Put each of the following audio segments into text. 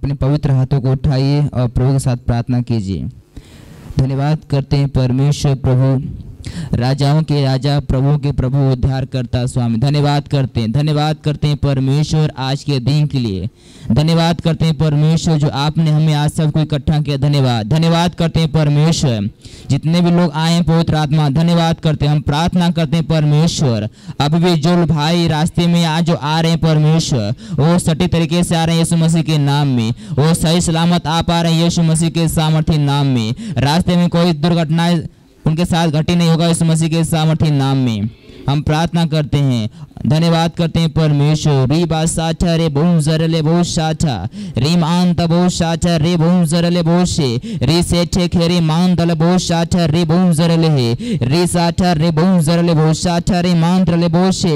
अपने पवित्र हाथों को उठाइए और प्रभु के साथ प्रार्थना कीजिए। धन्यवाद करते हैं परमेश्वर प्रभु, राजाओं के राजा, प्रभु के प्रभु, उद्धार करता स्वामी। धन्यवाद करते हैं परमेश्वर आज के दिन के लिए। धन्यवाद करते हैं परमेश्वर जो आपने हमें आज सबको इकट्ठा किया। धन्यवाद करते हैं परमेश्वर जितने भी लोग आए हैं पवित्र आत्मा, धन्यवाद करते हैं। हम प्रार्थना करते हैं परमेश्वर अब भी जो भाई रास्ते में आज जो आ रहे हैं परमेश्वर, वो सटीक तरीके से आ रहे हैं यीशु मसीह के नाम में, वो सही सलामत आ पा रहे हैं यीशु मसीह के सामर्थ्य नाम में। रास्ते में कोई दुर्घटना उनके साथ घटी नहीं होगा यीशु मसीह के सामर्थ्य नाम में। हम प्रार्थना करते हैं, धन्यवाद करते हैं परमेश्वर। री बासाचा रे बहु जरले बहु साचा री मान तबो साचा रे बहु जरले बहु से री सेठे खेरी मान तल बहु साचा रे बहु जरले है री साचा रे बहु जरले बहु साचा रे मान तले बहु से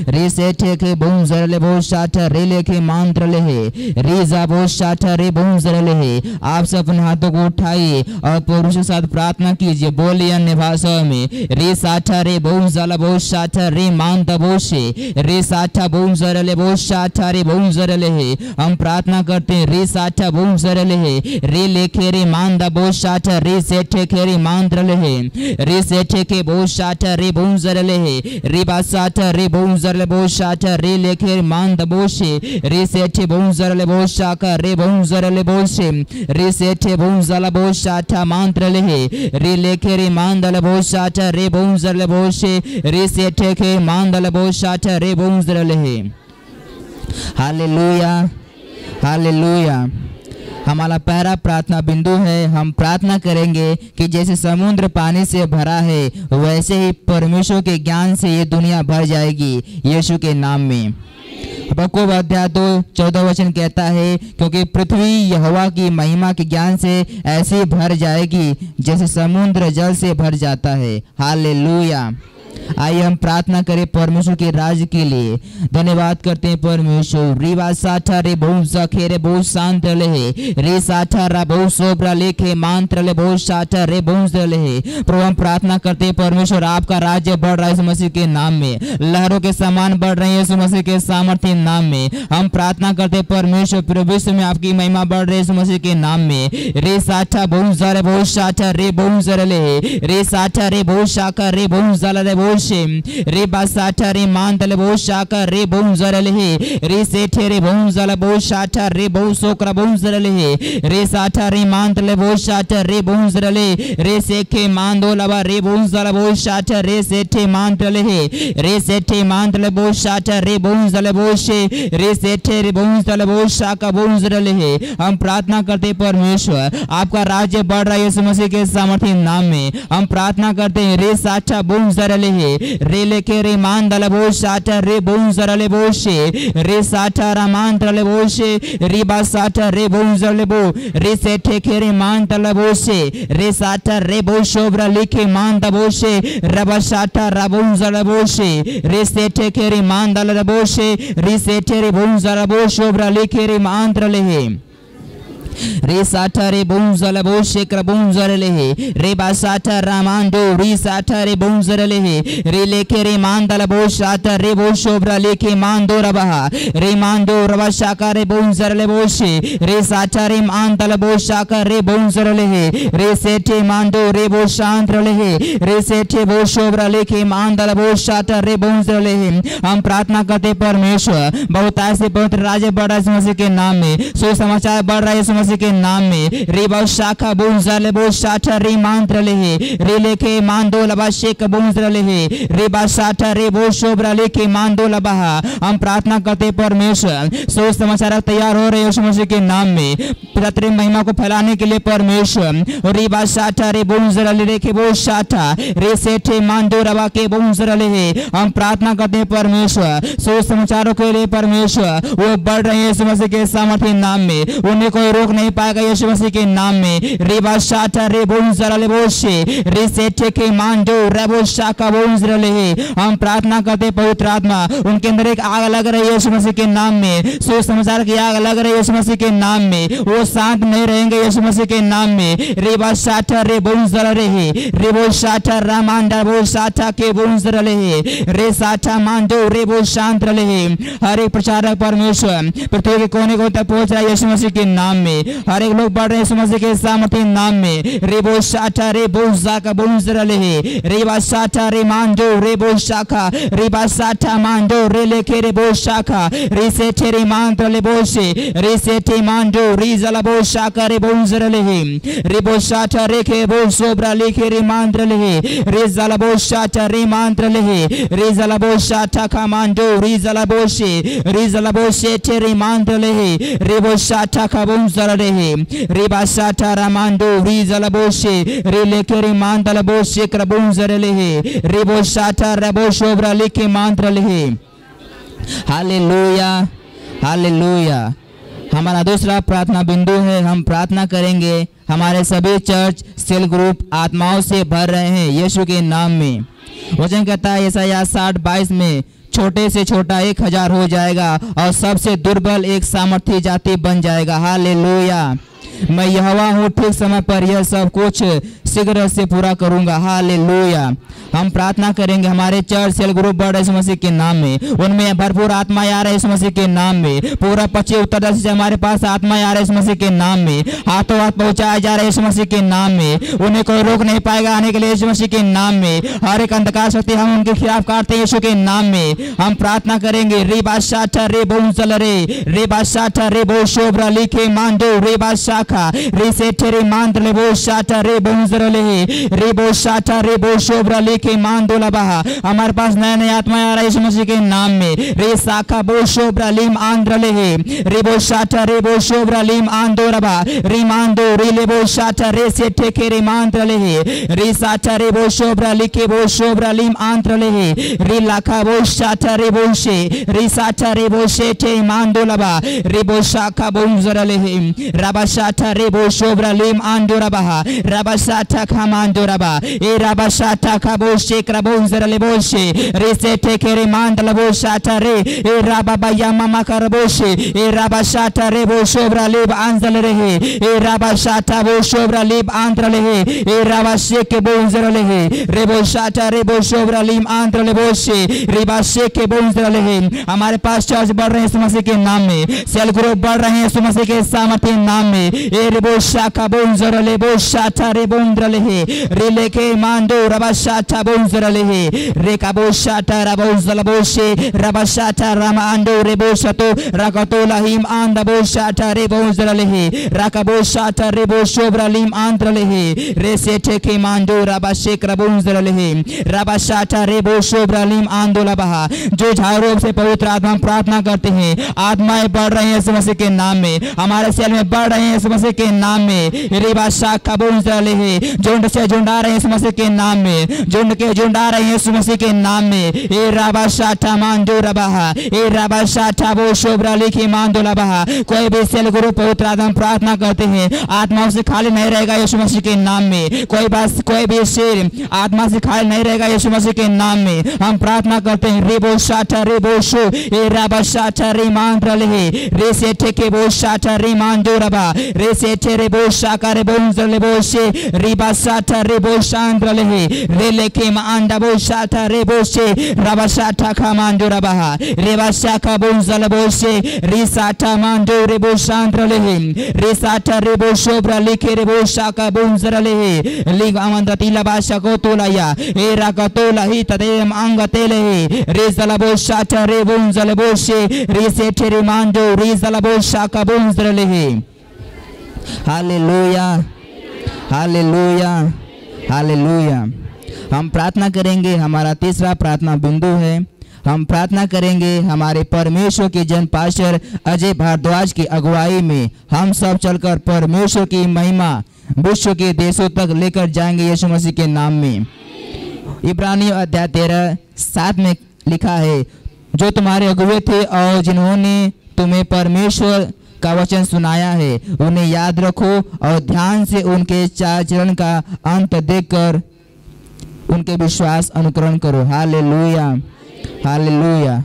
री सेठे के बहु जरले बहु साचा रे लेके मान तले है री जा बहु साचा रे बहु जरले है। आप सब अपने हाथों को उठाइए और पुरुष के साथ प्रार्थना कीजिए, बोलिए अन्य भाषाओं में। री साचा रे बहु जला बहु साचा रे मान तबो से रे साठा बहु जरले बहु साठा रे बहु जरले है। हम प्रार्थना करते हैं, रे साठा बहु जरले है रे लेखे रे मान दा बहु साठा रे सेठे खेरी मान द्रले है रे सेठे के बहु साठा रे बहु जरले है रे बा साठा रे बहु जरले बहु साठा रे लेखे मान दा बहु से रे सेठे बहु जरले बहु शाखा रे बहु जरले बहु से रे सेठे बहु जला बहु साठा मान द्रले है रे लेखे रे मान दल बहु साठा रे बहु जरले बहु से रे सेठे के मान दल बहु साठा रे बहु जरले है। Hallelujah hallelujah. हमारा पहला प्रार्थना बिंदु है, हम प्रार्थना करेंगे कि जैसे समुद्र पानी से भरा है वैसे ही परमेश्वर के ज्ञान से ये दुनिया भर जाएगी यीशु के नाम में। याकूब अध्याय 2:14 कहता है, क्योंकि पृथ्वी यहोवा की महिमा के ज्ञान से ऐसे भर जाएगी जैसे समुद्र जल से भर जाता है। हालेलुया। आइए हम प्रार्थना करें परमेश्वर के राज्य के लिए। धन्यवाद करते हैं परमेश्वर। रीवा साठा रे बहु सखे रे बहु शांत रहे रे साठा रा बहु सोबरा लेखे मांत्र ले बहु साठा रे बहु रहे। प्रभु हम प्रार्थना करते हैं परमेश्वर, आपका राज्य बढ़ रहा है यीशु मसीह के नाम में, लहरों के समान बढ़ रहे हैं यीशु मसीह के सामर्थ्य नाम में। हम प्रार्थना करते हैं परमेश्वर पूरे विश्व में आपकी महिमा बढ़ रही है यीशु मसीह के नाम में। रे साठा बहु जरे बहु साठा रे बहु जरले रे साठा रे बहु शाखा रे बहु जले बहु रे बासाठा रे मान तले बहु शाखा रे बहु जरले रे सेठे रे बहु जला बहु साठा रे बहु सोकरा बहु जरले रे साठा रे मान तले बहु साठा रे बहु जरले रे सेखे मान दो लबा रे बहु जला बहु साठा रे सेठे मान तले रे सेठे मान तले बहु साठा रे बहु जले बहु से रे सेठे रे बहु जला बहु शाखा बहु जरले। हम प्रार्थना करते परमेश्वर, आपका राज्य बढ़ रहा है यीशु मसीह के सामर्थ्य नाम में। हम प्रार्थना करते हैं, रे साठा बहु जरले रे लेके रे मान दल बहु साठा रे बहु जरले बहु से रे साठा रा मान तले बहु से रे बा साठा रे बहु जरले बहु रे सेठे के रे मान तले बहु से रे साठा रे बहु शोभरा लिखे मान द बहु से रबा साठा रा बहु जरले बहु से रे सेठे के रे मान दल बहु से रे सेठे रे बहु जरले बहु शोभरा लिखे रे मान तले है रे साठा रे बहु जला बहु शेकर बहु जरले रे बा साठा रामान दो रे साठा रे बहु जरले रे लेके रे मान दला बहु साठा रे बहु शोभरा लेके मान दो रबा रे मान दो रबा शाखा रे बहु जरले बहु से रे साठा रे मान दला बहु शाखा रे बहु जरले रे सेठे मान दो रे बहु शांत रले रे सेठे बहु शोभरा लेके मान दला बहु साठा रे बहु जरले। हम प्रार्थना करते परमेश्वर, बहुत ऐसे पवित्र राज्य बढ़ रहा है मसीह के नाम में, सुसमाचार बढ़ रहा है मसीह के नाम में। रे बहु शाखा बहु जरले बहु साठा रे मांत्र ले रे लेके मान दो लबा शेक बहु जरले रे बा साठा रे बहु शोभरा लेके मान दो लबा। हम प्रार्थना करते परमेश्वर, सो समाचार तैयार हो रहे यीशु मसीह के नाम में तेरी महिमा को फैलाने के लिए परमेश्वर। रे बा साठा रे बहु जरले लेके बहु साठा रे सेठे मान दो रबा के बहु जरले हम प्रार्थना करते हैं परमेश्वर, सो समाचारों के लिए परमेश्वर वो बढ़ रहे हैं यीशु मसीह के सामर्थ्य नाम में, उन्हें कोई रोक रोक नहीं पाएगा यीशु मसीह के नाम में। रेबा शाटा रे बोंजरा ले बोशे रे सेठे के मांडो रेबो शाका बोंजरा ले। हम प्रार्थना करते पवित्र आत्मा उनके अंदर एक आग लग रही है यीशु मसीह के नाम में, सुसमाचार की आग लग रही है यीशु मसीह के नाम में। वो शांत नहीं रहेंगे यीशु मसीह के नाम में। रेबा शाटा रे बोंजरा ले रेबो शाटा रामांडा बो शाटा के बोंजरा ले रे साठा मांडो रेबो शांत रहे। हर एक प्रचारक परमेश्वर पृथ्वी के कोने कोने तक पहुंच रहा है यीशु मसीह के नाम में। हर एक लोग बढ़ रहे हैं यीशु मसीह के सामर्थ्य नाम में। रेबो शाटा रेबो जाका बोंजरा ले रेबा शाटा रे मांडो रेबो शाखा रेबा शाटा मांडो रे लेके रेबो शाखा रे सेठे रे मांडो ले बोशे रे सेठे मांडो रे जला बो शाका रे बोंजरा ले रेबो शाटा रे के बो सोब्रा लेके रे मांडो ले रे जला बो शाटा रे मांडो ले रे जला बो शाटा का मांडो रे जला बोशे रे जला बोशे रे मांडो ले रेबो शाटा का बोंजरा ले रेबा शाटा रा मांडो रे जला बोशे रे लेके रे मांडो ले बोशे कर बोंजरा ले रेबो शाटा रेबो सोब्रा लेके मांडो ले। Hallelujah hallelujah. हमारा दूसरा प्रार्थना बिंदु है, हम प्रार्थना करेंगे हमारे सभी चर्च सेल ग्रुप आत्माओं से भर रहे हैं यीशु के नाम में। वचन कहता है यशायाह 60:22 में छोटे से छोटा 1000 हो जाएगा और सबसे दुर्बल एक सामर्थी जाति बन जाएगा। हालेलुया। मैं यहोवा हूँ, ठीक समय पर यह सब कुछ शीघ्र से पूरा करूंगा। हालेलुया। हम प्रार्थना करेंगे हमारे चर्च सेल ग्रुप बढ़ रहे यीशु मसीह के नाम में, उनमें भरपूर आत्मा आ रहा है यीशु मसीह के नाम में। पूरा पश्चिम उत्तर दक्षिण से हमारे पास आत्मा आ रहा है यीशु मसीह के नाम में। हाथों हाथ पहुंचाया जा रहा है यीशु मसीह के नाम में। उन्हें कोई रोक नहीं पाएगा आने के लिए यीशु मसीह के नाम में। हर एक अंधकार शक्ति हम उनके खिलाफ काटते हैं यीशु के नाम में। हम प्रार्थना करेंगे रे बादशाह रे बोंजल रे बादशाह रे बो शोभरा लिखे मांडो रे बादशाह रे सेठे रे मांडले बो शाटा रे बोंजल रे बो शाटा रे बो शोभरा लिखे मांडोला बहा। हमारे पास नया नया आत्मा आ रहा है यीशु मसीह के नाम में। रे साखा बो शोभरा लीम आंध्र ले रे बो शाटा रे बो शोभरा लीम आंदो रबा रे मांडो रे ले बो शाटा रे सेठे के रे मांद्र ले रे साटा रे बो शोभरा लिखे बो शोभरा लीम आंध्र ले रे लाखा बो शाटा रे बो शे रे साटा रे बो शेठे मांडो लबा रे बो शाखा बो जरा ले रबा शाटा रे बो शोभरा लीम आंदो रबा रबा शाटा खा मांडो रबा ए रबा शाटा खा बो शेक रबो जरा ले बो शे रे सेठे के रे मांडल बो शाटा रे ए रबा बाया मामा कर बो शे ए रबा शाटा रे बो शोभरा लीब आंजल रहे ए रबा शाटा बो शोभरा लीब आंद्र ले ए रबा शेक के बो जरा ले रे बो शाटा रे बो शोभरा लीम आंद्र ले बो शे रे बा शेक के बो जरा ले। हमारे पास चर्च बढ़ रहे हैं यीशु मसीह के नाम में। सेल ग्रुप बढ़ रहे हैं यीशु मसीह के सामर्थ्य नाम में। ए रे बो शाखा बो जरा ले बो शाटा रे बोंद्र ले रे लेके मांडो रबा शाटा बो जरा ले रे का बो शाटा रबो जला बो शे रबा शाटा रामा आंडो रे बो शतो रकतो लहिम आंदा बो शाटा रे बो जरा ले रका बो शाटा रे बो शोभरा लीम आंद्र ले रे सेठे के मांडो रबा शेक रबो जरा ले रबा शाटा रे बो शोभरा लीम आंदोला बहा। जो झारों से पवित्र आत्मा प्रार्थना करते हैं, आत्माएं बढ़ रही हैं यीशु मसीह के नाम में। हमारे सेल में बढ़ रहे हैं यीशु मसीह के नाम में। रे बादशाह का बो जरा ले झुंड से झुंडा रहे हैं यीशु मसीह के नाम में। झुंड के झुंडा रहे हैं यीशु मसीह के नाम में। ए रबा शाटा मांडो रबा ए रबा शाटा बो शोभरा लिखी मांडोला बहा। कोई भी सेल ग्रुप पवित्र आत्मा प्रार्थना करते हैं, आत्माओं से खाली नहीं रहेगा यीशु मसीह के नाम में। कोई भी शेर आत्मा से खाली नहीं रहेगा यीशु मसीह के नाम में। हम प्रार्थना करते हैं रे बो शाटा रे बो शो ए रबा शाटा रे मांद्र ले रे सेठे के बो शाटा रे मांडो रबा रे सेठे रे बो शाका रे बोंजर ले बो शे रे बा शाटा रे बो शांद्र ले रे लेके मांडा बो शाटा रे बो शे रबा शाटा खा मांडो रबा रे बा शाका बोंजर बो शे रे साटा मांडो रे बो शांद्र ले रे साटा रे बो शोभरा लिखे रे बो शाका बोंजर ले लिंग आमंद तिला बाशा को तोलाया ए राका तोला ही तदे अंग तेले रे जला बो शाटा रे बोंजर बो शे रे सेठे रे मांडो रे जला बो शाका बोंजर ले। Hallelujah hallelujah hallelujah. हम प्रार्थना करेंगे हमारा तीसरा प्रार्थना बिंदु है। हम प्रार्थना करेंगे हमारे परमेश्वर के जन पास्टर अजय भारद्वाज की अगुवाई में हम सब चलकर परमेश्वर की महिमा विश्व के देशों तक लेकर जाएंगे यीशु मसीह के नाम में। इब्रानियों अध्याय 13:7 में लिखा है, जो तुम्हारे अगुवे थे और जिन्होंने तुम्हें परमेश्वर का वचन सुनाया है, उन्हें याद रखो और ध्यान से उनके चाल चलन का अंत देखकर उनके विश्वास अनुकरण करो। Hallelujah, hallelujah.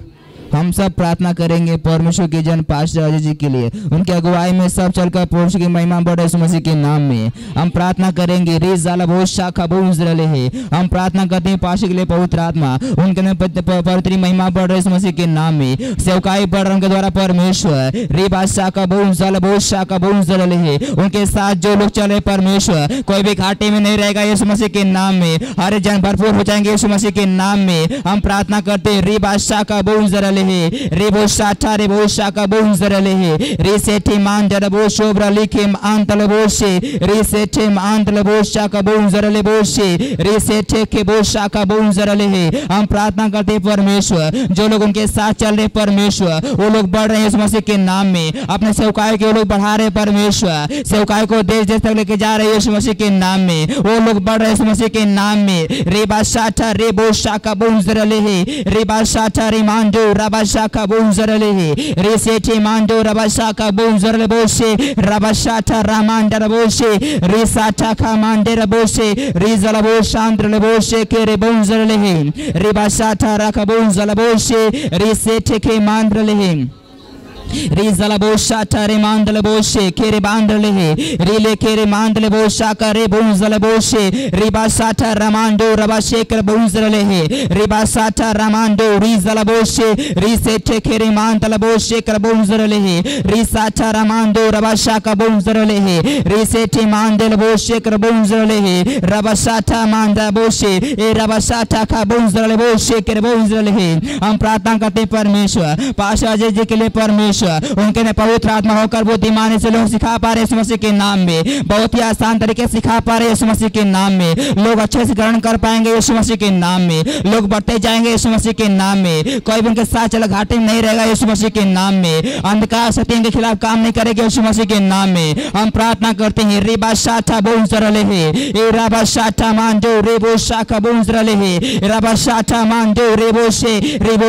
हम सब प्रार्थना करेंगे परमेश्वर के जन पास्टर अजय जी के लिए, उनके अगुवाई में सब चलकर परमेश्वर की महिमा बढ़े यीशु मसीह के नाम में। हम प्रार्थना करेंगे रिजाला बहुत शाखा बहुत उजरले है। हम प्रार्थना करते हैं पास्टर के लिए पवित्र आत्मा उनके पवित्र महिमा बढ़ रहे यीशु मसीह के नाम में। सेवकाई बढ़ उनके द्वारा परमेश्वर रिबा शाखा बहुत शाखा बहुत उजरले है। उनके साथ जो लोग चले परमेश्वर, कोई भी घाटे में नहीं रहेगा यीशु मसीह के नाम में। हर जन भरपूर हो जाएंगे यीशु मसीह के नाम में। हम प्रार्थना करते हैं रिबा शाखा बहुत उजरले रेबो शाठा रेबो शाका बोन जरले है रिसेटे मान जरबो शोब्रा लिखे आंतल बोशे रिसेटे आंतल बोश शाका बोन जरले बोशे रिसेटे के बोश शाका बोन जरले है। हम प्रार्थना करते परमेश्वर जो लोग उनके साथ चल रहे परमेश्वर, वो लोग बढ़ रहे हैं यीशु मसीह के नाम में। अपने सेवकाई के वो लोग बढ़ा रहे परमेश्वर, सेवकाई को देश देश तक लेके जा रहे हैं यीशु मसीह के नाम में। वो लोग बढ़ रहे हैं यीशु मसीह के नाम में। रेबा शाठा रेबो शाका बोन जरले है रेबा शाठा रिमांडो Rabashaka Bunzarele, Resete Mando Rabashaka Bunzarle Boshe, Rabashata Ramanda Boshe, Risata Kamandera Boshe, Rizalabo Chandra Boshe, Kere Bunzarele, Ribashata Rakabunzala Boshe, Risete Mandrele. Rizala bosha tare mandale boshe kere bandale he rile kere mandale bosha kare bunzale boshe ribasata ramando rabashe kere bunzale he ribasata ramando rizala boshe risete kere mandale boshe kere bunzale he risata ramando rabasha ka bunzale he risete mandale boshe kere bunzale he rabasata manda boshe e rabasata ka bunzale boshe kere bunzale he। हम प्रार्थना करते परमेश्वर pastor Ajay ji के लिए परमेश्वर उनके में पवित्र आत्मा होकर वो धीमाने से लोग सिखा पा रहे यीशु मसीह के नाम में, बहुत ही आसान तरीके से सिखा पा रहे यीशु मसीह के नाम में। लोग अच्छे से ग्रहण कर पाएंगे यीशु मसीह के नाम में, लोग बढ़ते जाएंगे यीशु मसीह के नाम में। कोई भी उनके साथ चला घाटे में नहीं रहेगा यीशु मसीह के नाम में। अंधकार शक्ति के खिलाफ काम नहीं करेगा यीशु मसीह के नाम में। हम प्रार्थना करते हैं रिबा शाठा बोन सरले है ए रबा शाठा मांडो रेबो शाखा बोन सरले है रबा शाठा मांडो रेबो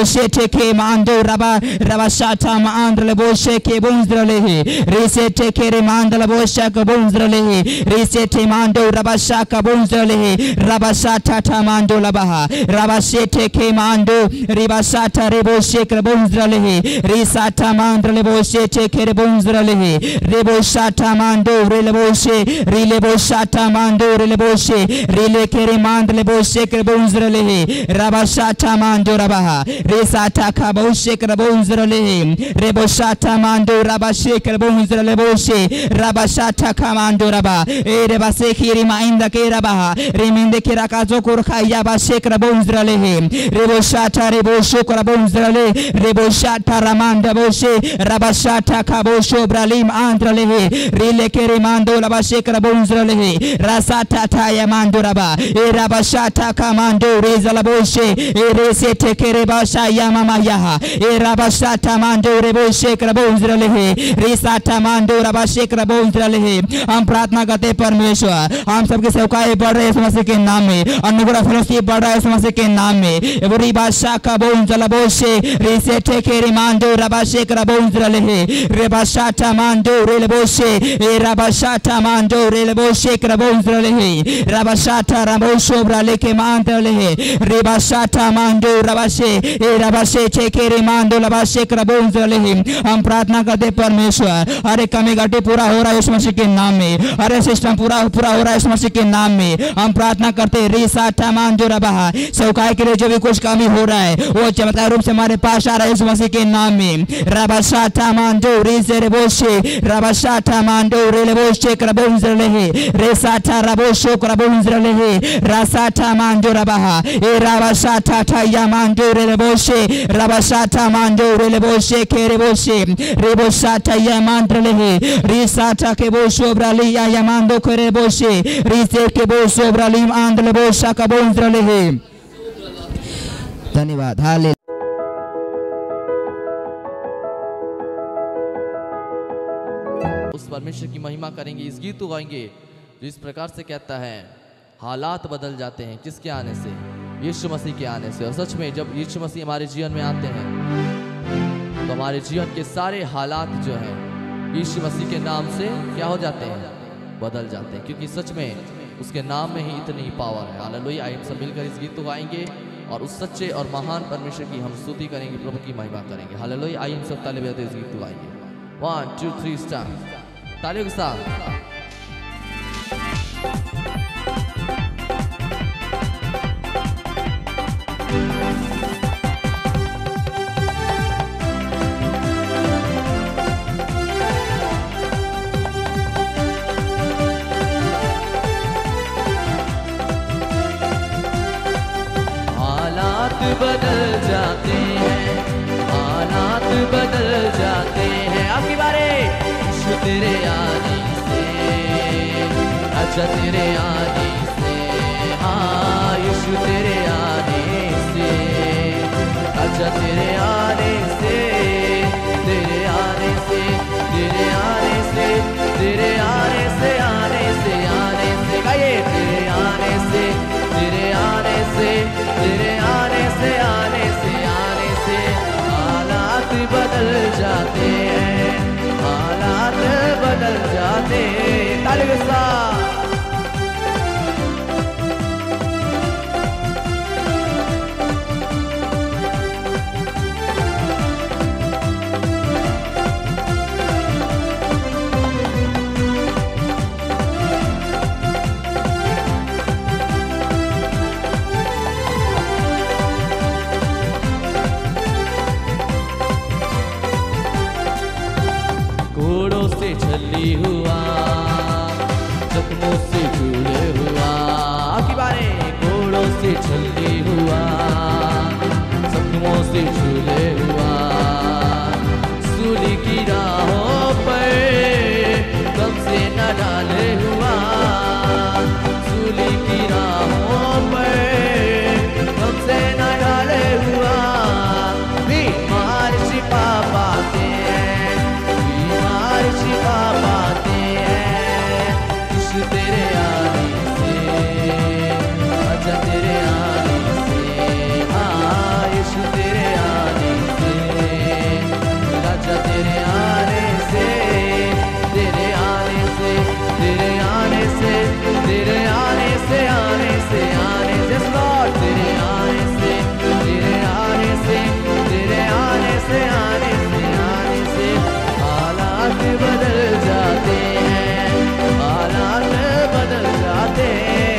शे ठेके मांडो रबा शाठा मांडले बोशे के बुंजरले है रिसेटे केरे मांडल बोशा का बुंजरले है रिसेटे मांडो रबाशा का बुंजरले है रबाशा ठाठा मांडो लबाहा रबाशेटे के मांडो रिबाशा रे बोशे के बुंजरले है रिसाठा मांडले बोशे टे केरे बुंजरले है रेबोशाठा मांडो रेले बोशे रिले बोशाठा मांडो रेले बोशे रिले केरे मांडले बोशे के बुंजरले है रबाशाठा मांडो रबाहा रिसाठा का बोशे के बुंजरले है रेबोशाठा मांडो rabashe kerbonzrele boshe rabashata kamando raba e rebase khiri mainda ke raba reminde ke rakazo korkhaya bashe kerbonzrele he reboshata rebosho kerbonzrele reboshata ramanda boshe rabashata kabosho bralim andrale he rile ke remando rabashe kerbonzrele he rasata taya mando raba e rabashata kamando rezala boshe e resete ke rebasha yamama yaha e rabashata mando reboshe kerbonzrele रिसाठा मांडो रबाशे करबोंजरले है। हम प्रार्थना करते परमेश्वर हम सबके सेवकाई बढ़ रहे यीशु मसीह के नाम में, अनुग्रह फलस्तीन बढ़ रहा है यीशु मसीह के नाम में। एवरी बादशाह का बोंजला बोशे रिसेटे के रिमांडो रबाशे करबोंजरले है रेबाशाठा मांडो रेले बोशे ए रबाशाठा मांडो रेले बोशे करबोंजरले है रबाशाठा रबोशो ब्राले के मांडले है रेबाशाठा मांडो रबाशे ए रबाशे के रिमांडो रबाशे करबोंजरले है। हम प्रार्थना करते परमेश्वर हर एक कमी घाटी पूरा हो रहा है यीशु मसीह के नाम में, हर एक सिस्टम पूरा हो रहा है यीशु मसीह के नाम में। हम प्रार्थना करते हैं रिसाठा मांडो रबाहा सेवकाई के लिए जो भी कुछ कमी हो रहा है वो चमत्कार रूप से हमारे पास आ रहा है यीशु मसीह के नाम में। रबाशाठा मांडो रिसे रेबोशे रबाशाठा मांडो रेलेबोशे करबोंजरले है रेसाठा रबोशो करबोंजरले है रासाठा मांडो रबाहा ए रबाशाठा ठाया मांडो रेलेबोशे रबाशाठा मांडो रेलेबोशे केरेबोशे रेबोशाठा या मांडरले है रिसाठा के बोशो ब्राली या मांडो केरेबोशे रिसे के बोशो ब्राली आंदले बोशा का बोंजरले है। धन्यवाद। हालेलुया। उस परमेश्वर की महिमा करेंगे, इस गीत को गाएंगे जो इस प्रकार से कहता है हालात बदल जाते हैं किसके आने से? यीशु मसीह के आने से। और सच में जब यीशु मसीह हमारे जीवन में आते हैं तो हमारे जीवन के सारे हालात जो हैं यीशु मसीह के नाम से क्या हो जाते हैं? बदल जाते हैं, क्योंकि सच में उसके नाम में ही इतनी पावर है। हालेलुया। आइए हम सब मिलकर इस गीत को गाएंगे और उस सच्चे और महान परमेश्वर की हम स्तुति करेंगे, प्रभु की महिमा करेंगे। हालेलुया। आइए हम सब ताली बजाते इस गीत को गाएंगे। 1 2 3 स्टार्ट। तालियों के साथ। बदल जाते हैं, हालात बदल जाते हैं। आपकी बारे यीशु तेरे आने से, अच्छा तेरे आने से, हाँ यीशु तेरे आने से, अच्छा तेरे आने से, तेरे आने से, तेरे आने से, तेरे आने से, आने से, आने से, गाइए तेरे आने से, तेरे आने से, तेरे आने से, आने से, आने से हालात बदल जाते हैं, हालात बदल जाते हैं। ताली के साथ। घोड़ों से छली हुआ, जख्मों से जुड़े हुआ, आपकी बारे घोड़ों से छली हुआ, जख्मों से जुड़े हुआ, सूली की राहों पर गम से न डाले हुआ, सूली की राहों पर गम से न डाले हुआ, बीमार शिफा पाते हैं, बीमार शिफा पाते हैं, यीशु तेरे आने से, अच्छा तेरे आने से, हाँ यीशु तेरे आने से, अच्छा तेरे आने से, तेरे आने से, तेरे आने से, तेरे आने से, आने से, आने से, लॉर्ड तेरे आने से, तेरे आने से, तेरे आने से, आने से, आने से हालात बदल जाते हैं, हालात बदल जाते हैं।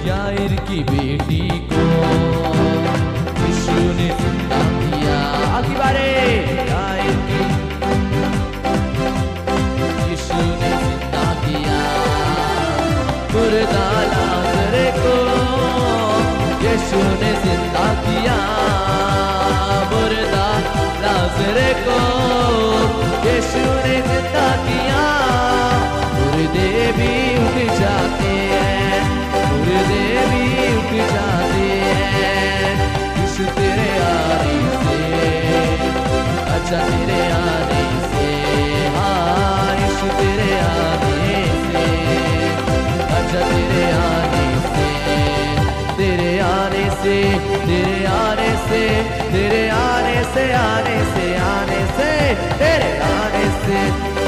याईर की बेटी को यीशु ने जिंदा किया, आगे बारे याईर की यीशु ने जिंदा किया, मुर्दा लाजर को यीशु ने जिंदा किया, मुर्दा लाजर को यीशु ने जिंदा किया, मुर्दे भी उठ जाते हैं, मुर्दे भी उठ जाते हैं, यीशु तेरे आने से, अच्छा तेरे आने से, हाँ यीशु तेरे आने से, अच्छा तेरे आने से, तेरे आने से, तेरे आने से, तेरे आने से, आने से, आने से, तेरे आने से,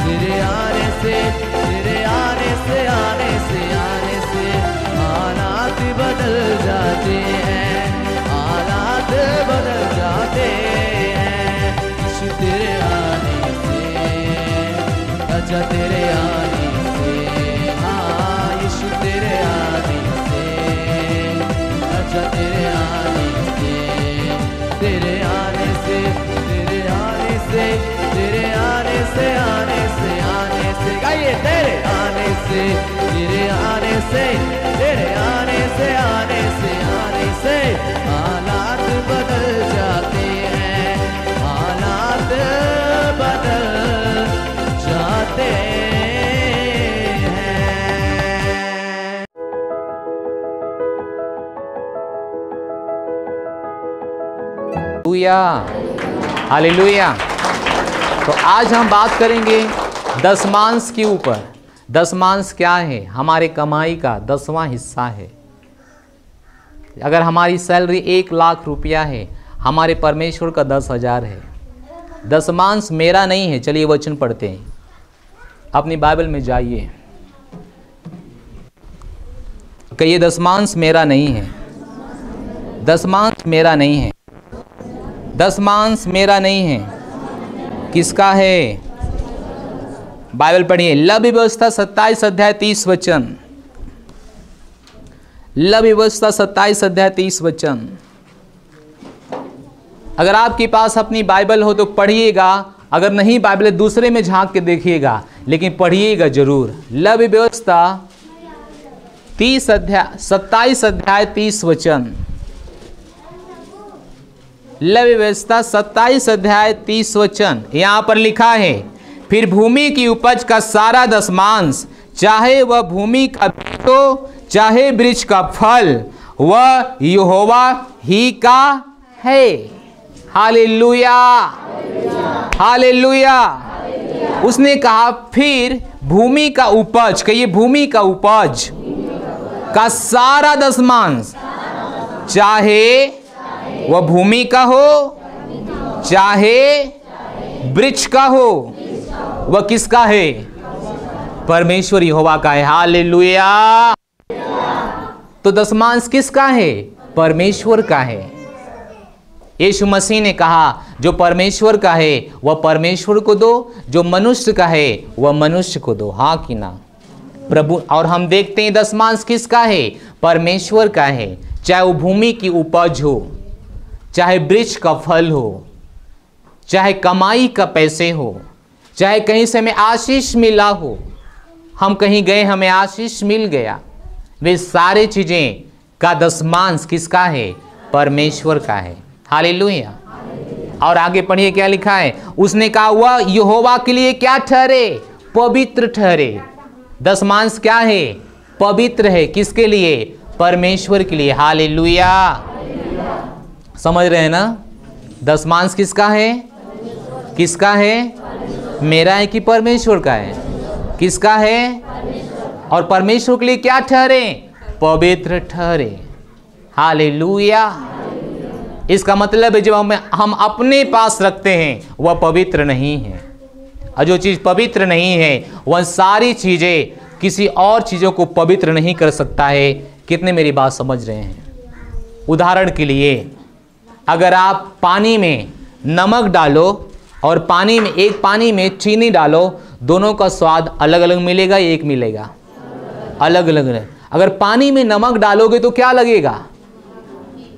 तेरे आने से, तेरे आने से, आने से, आने से हालात बदल जाते हैं, हालात बदल जाते हैं, यीशु तेरे आने से, अच्छा तेरे आने से, हाँ यीशु तेरे आने से, अच्छा तेरे आने से, तेरे आने से, तेरे आने से, तेरे आने से, आने से, आने से, गाइए तेरे आने से, तेरे आने से, तेरे आने से, आने से, आने से हालेलुया, हालेलुया। तो आज हम बात करेंगे दशमांश के ऊपर। दशमांश क्या है? हमारे कमाई का 10वां हिस्सा है। अगर हमारी सैलरी 1 लाख रुपया है, हमारे परमेश्वर का 10,000 है। दशमांश मेरा नहीं है। चलिए वचन पढ़ते हैं, अपनी बाइबल में जाइए। कहिए दशमांश मेरा नहीं है, दशमांश मेरा नहीं है, दशमांश मेरा नहीं है। किसका है? बाइबल पढ़िए, लव व्यवस्था 27 अध्याय 30 वचन। लव व्यवस्था 27 अध्याय 30 वचन। अगर आपके पास अपनी बाइबल हो तो पढ़िएगा, अगर नहीं बाइबल है दूसरे में झांक के देखिएगा, लेकिन पढ़िएगा जरूर। लव व्यवस्था 27 अध्याय 30 वचन। लव व्यवस्था 27 अध्याय 30 वचन। यहां पर लिखा है, फिर भूमि की उपज का सारा दशमांश, चाहे वह भूमि का बीज हो चाहे वृक्ष का फल, वह यहोवा ही का है। Hallelujah, hallelujah. उसने कहा फिर भूमि का उपज, कहिए भूमि का उपज का सारा दशमांश, चाहे वह भूमि का हो चाहे वृक्ष का हो, वह किसका है? परमेश्वर यहोवा का है। हालेलुया। तो दशमांश किसका है? परमेश्वर का है। यीशु मसीह ने कहा जो परमेश्वर का है वह परमेश्वर को दो, जो मनुष्य का है वह मनुष्य को दो। हाँ कि ना प्रभु? और हम देखते हैं दशमांश किसका है? परमेश्वर का है। चाहे वो भूमि की उपज हो, चाहे वृक्ष का फल हो, चाहे कमाई का पैसे हो, चाहे कहीं से हमें आशीष मिला हो, हम कहीं गए हमें आशीष मिल गया, वे सारे चीजें का दशमांश किसका है? परमेश्वर का है। हालेलुया। और आगे पढ़िए क्या लिखा है? उसने कहा वह यहोवा के लिए क्या ठहरे? पवित्र ठहरे। दशमांश क्या है? पवित्र है। किसके लिए? परमेश्वर के लिए। हालेलुया। समझ रहे हैं ना? दशमांश किसका है? किसका है? मेरा है कि परमेश्वर का है? किसका है? और परमेश्वर के लिए क्या ठहरे? पवित्र ठहरे। हालेलुया। इसका मतलब है जब हम अपने पास रखते हैं वह पवित्र नहीं है, और जो चीज़ पवित्र नहीं है वह सारी चीज़ें किसी और चीज़ों को पवित्र नहीं कर सकता है। कितने मेरी बात समझ रहे हैं? उदाहरण के लिए अगर आप पानी में नमक डालो और पानी में चीनी डालो, दोनों का स्वाद अलग अलग मिलेगा, एक मिलेगा? अलग अलग। अगर पानी में नमक डालोगे तो क्या लगेगा?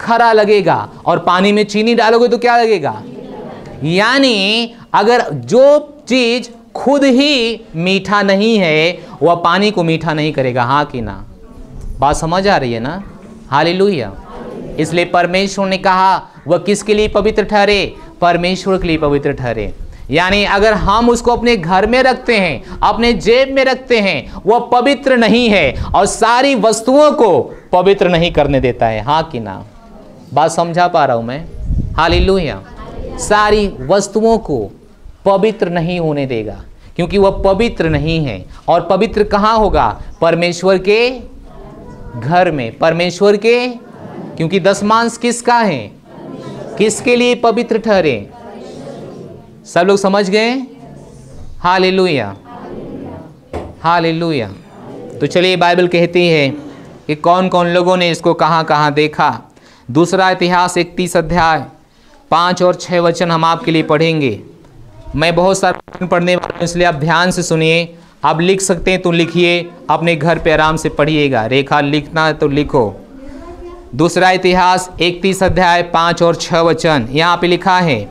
खरा लगेगा। और पानी में चीनी डालोगे तो क्या लगेगा? यानी अगर जो चीज खुद ही मीठा नहीं है वह पानी को मीठा नहीं करेगा। हाँ कि ना? बात समझ आ रही है ना? हालेलुया। इसलिए परमेश्वर ने कहा वह किसके लिए पवित्र ठहरे? परमेश्वर के लिए पवित्र ठहरे। यानी अगर हम उसको अपने घर में रखते हैं, अपने जेब में रखते हैं, वह पवित्र नहीं है और सारी वस्तुओं को पवित्र नहीं करने देता है। हाँ कि ना? बात समझा पा रहा हूं मैं? हालेलुया। सारी वस्तुओं को पवित्र नहीं होने देगा, क्योंकि वह पवित्र नहीं है। और पवित्र कहाँ होगा? परमेश्वर के घर में, परमेश्वर के। क्योंकि दशमांश किसका है? किसके लिए पवित्र ठहरे? सब लोग समझ गए? Hallelujah, hallelujah. तो चलिए बाइबल कहती है कि कौन कौन लोगों ने इसको कहाँ कहाँ देखा। दूसरा इतिहास 31 अध्याय 5 और 6 वचन हम आपके लिए पढ़ेंगे। मैं बहुत सारे वचन पढ़ने वाला हूँ, इसलिए आप ध्यान से सुनिए। आप लिख सकते हैं तो लिखिए, अपने घर पे आराम से पढ़िएगा। रेखा लिखना है तो लिखो। दूसरा इतिहास 31 अध्याय 5 और 6 वचन। यहाँ पे लिखा है,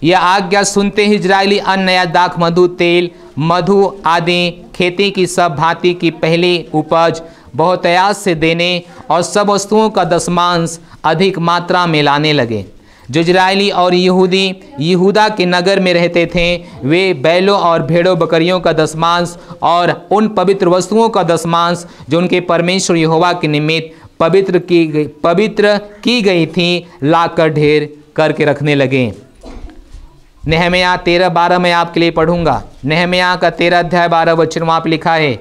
यह आज्ञा सुनते ही इजरायली अन्न, नया दाख, मधु, तेल, मधु आदि खेती की सब भांति की पहली उपज बहुतायत से देने और सब वस्तुओं का दशमांश अधिक मात्रा में लाने लगे। जो इजरायली और यहूदी यहूदा के नगर में रहते थे, वे बैलों और भेड़ों बकरियों का दशमांश और उन पवित्र वस्तुओं का दशमांश जो उनके परमेश्वर यहोवा के निमित्त पवित्र की गई थी, लाकर ढेर करके रखने लगे। नहम्याह 13-12 में आपके लिए पढ़ूंगा। नहम्याह का 13 अध्याय 12 वचन वहाँ पे लिखा है,